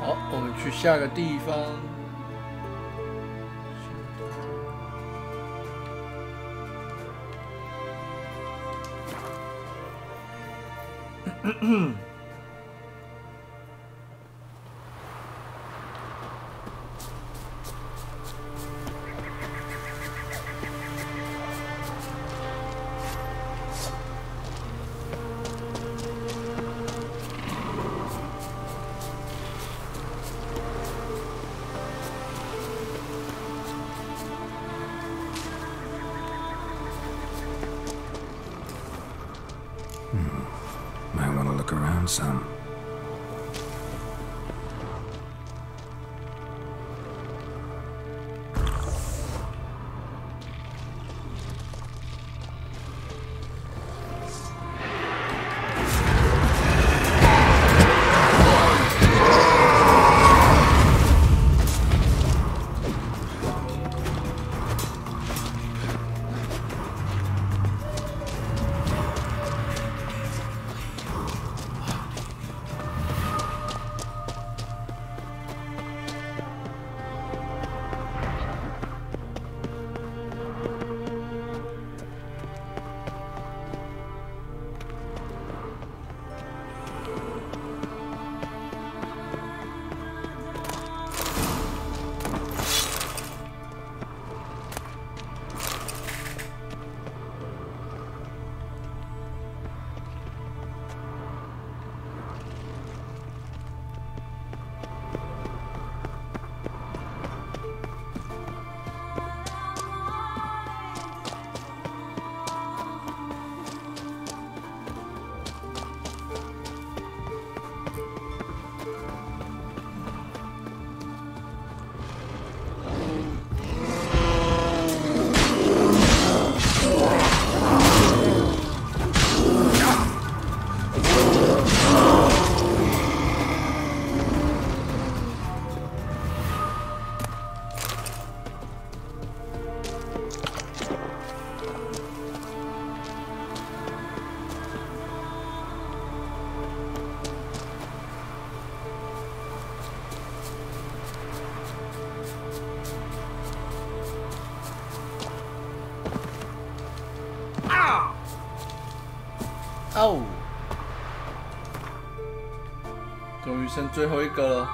S11: 好，我们去下个地方。
S4: look around some.
S11: 哦，终于剩最后一个了。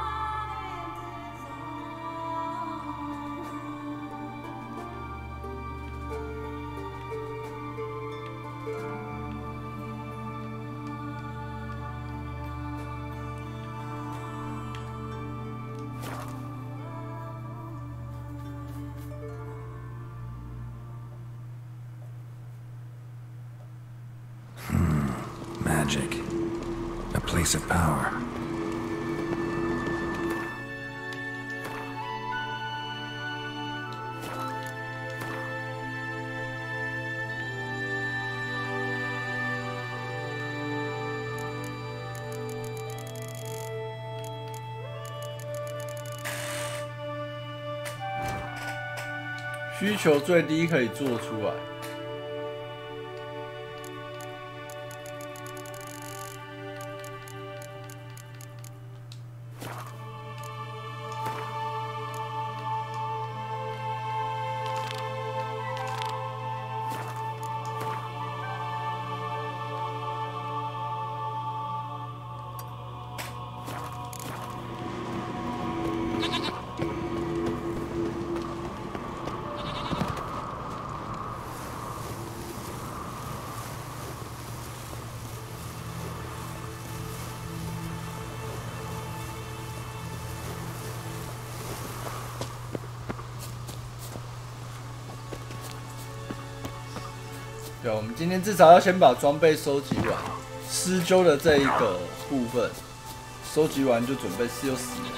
S4: Magic. A place of power.
S11: "需求最低可以做出来。对，我们今天至少要先把装备收集完，施灸的这一个部分收集完就准备就死了。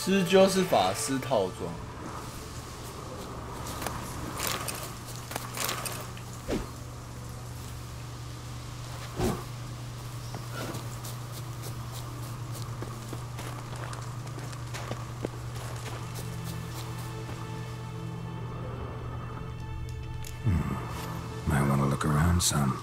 S11: 施灸是法师套装。
S4: Might want to look around some.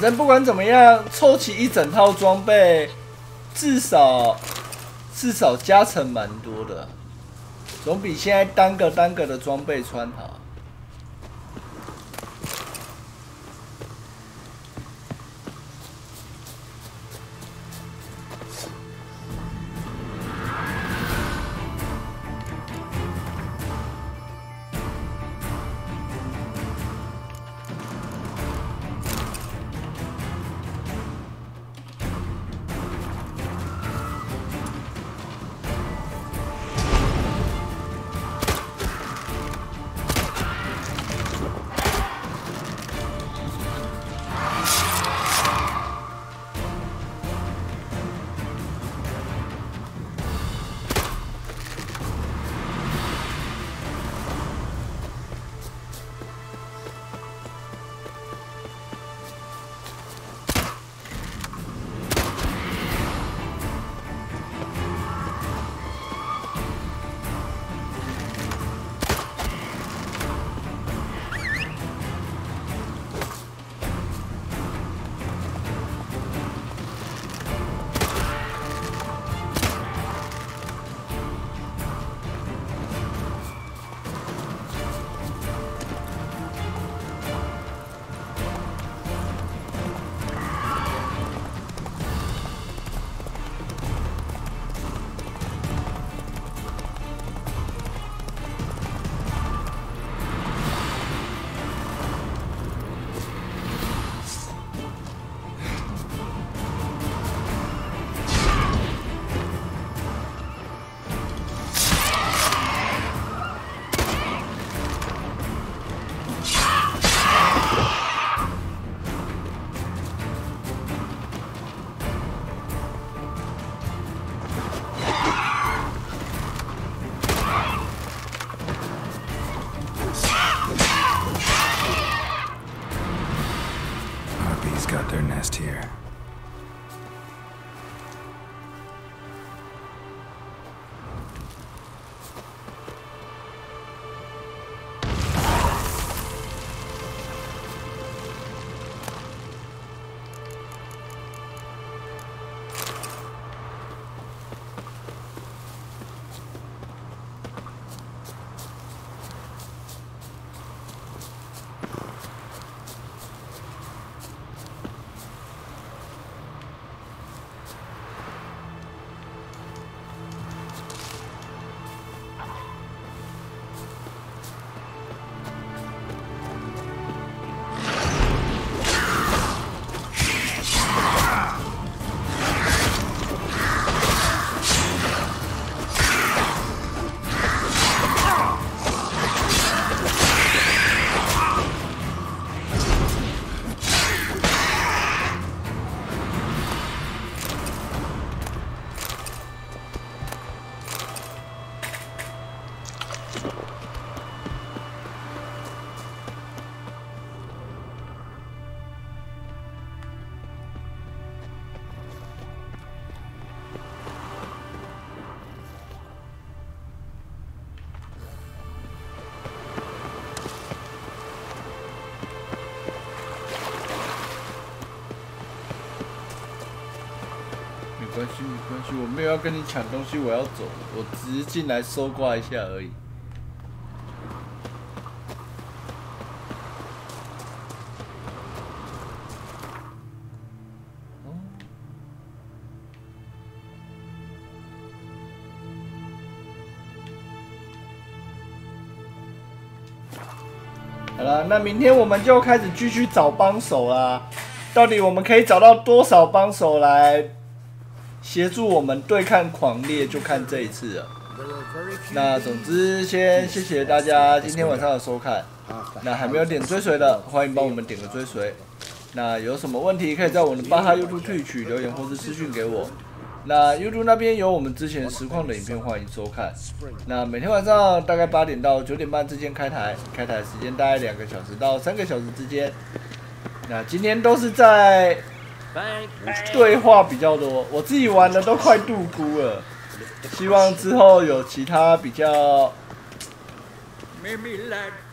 S11: 反正不管怎么样，凑齐一整套装备，至少加成蛮多的，总比现在单个的装备穿好。
S4: Got their nest here.
S11: 没关系，我没有要跟你抢东西，我要走，我只是进来搜刮一下而已。好了，那明天我们就开始继续找帮手啦。到底我们可以找到多少帮手来协助我们对抗狂猎，就看这一次了。那总之，先谢谢大家今天晚上的收看。那还没有点追随的，欢迎帮我们点个追随。那有什么问题可以在我们的巴哈 YouTube TWITCH 留言或是私讯给我。那 YouTube 那边有我们之前实况的影片，欢迎收看。那每天晚上大概8点到9点半之间开台，开台时间大概2个小时到3个小时之间。那今天都是在对话比较多，我自己玩的都快度估了。希望之后有其他比较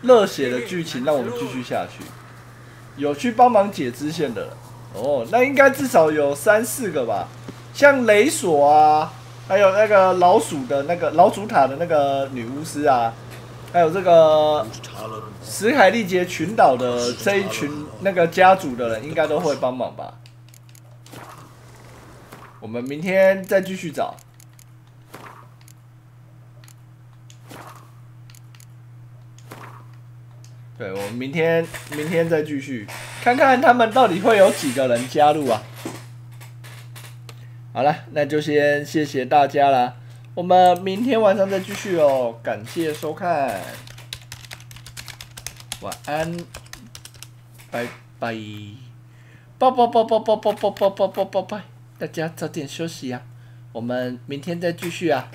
S11: 热血的剧情，让我们继续下去。有去帮忙解支线的了，哦，那应该至少有3、4个吧，像雷索啊，还有那个老鼠的那个老鼠塔的那个女巫师啊，还有这个史海利杰群岛的这一群那个家族的人，应该都会帮忙吧。我们明天再继续找。对，我们明天再继续看看他们到底会有几个人加入啊。好了，那就先谢谢大家啦，我们明天晚上再继续哦，感谢收看，晚安，拜拜，拜，大家早点休息啊，我们明天再继续啊，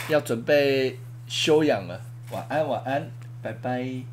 S11: 要准备休养了，晚安，拜拜。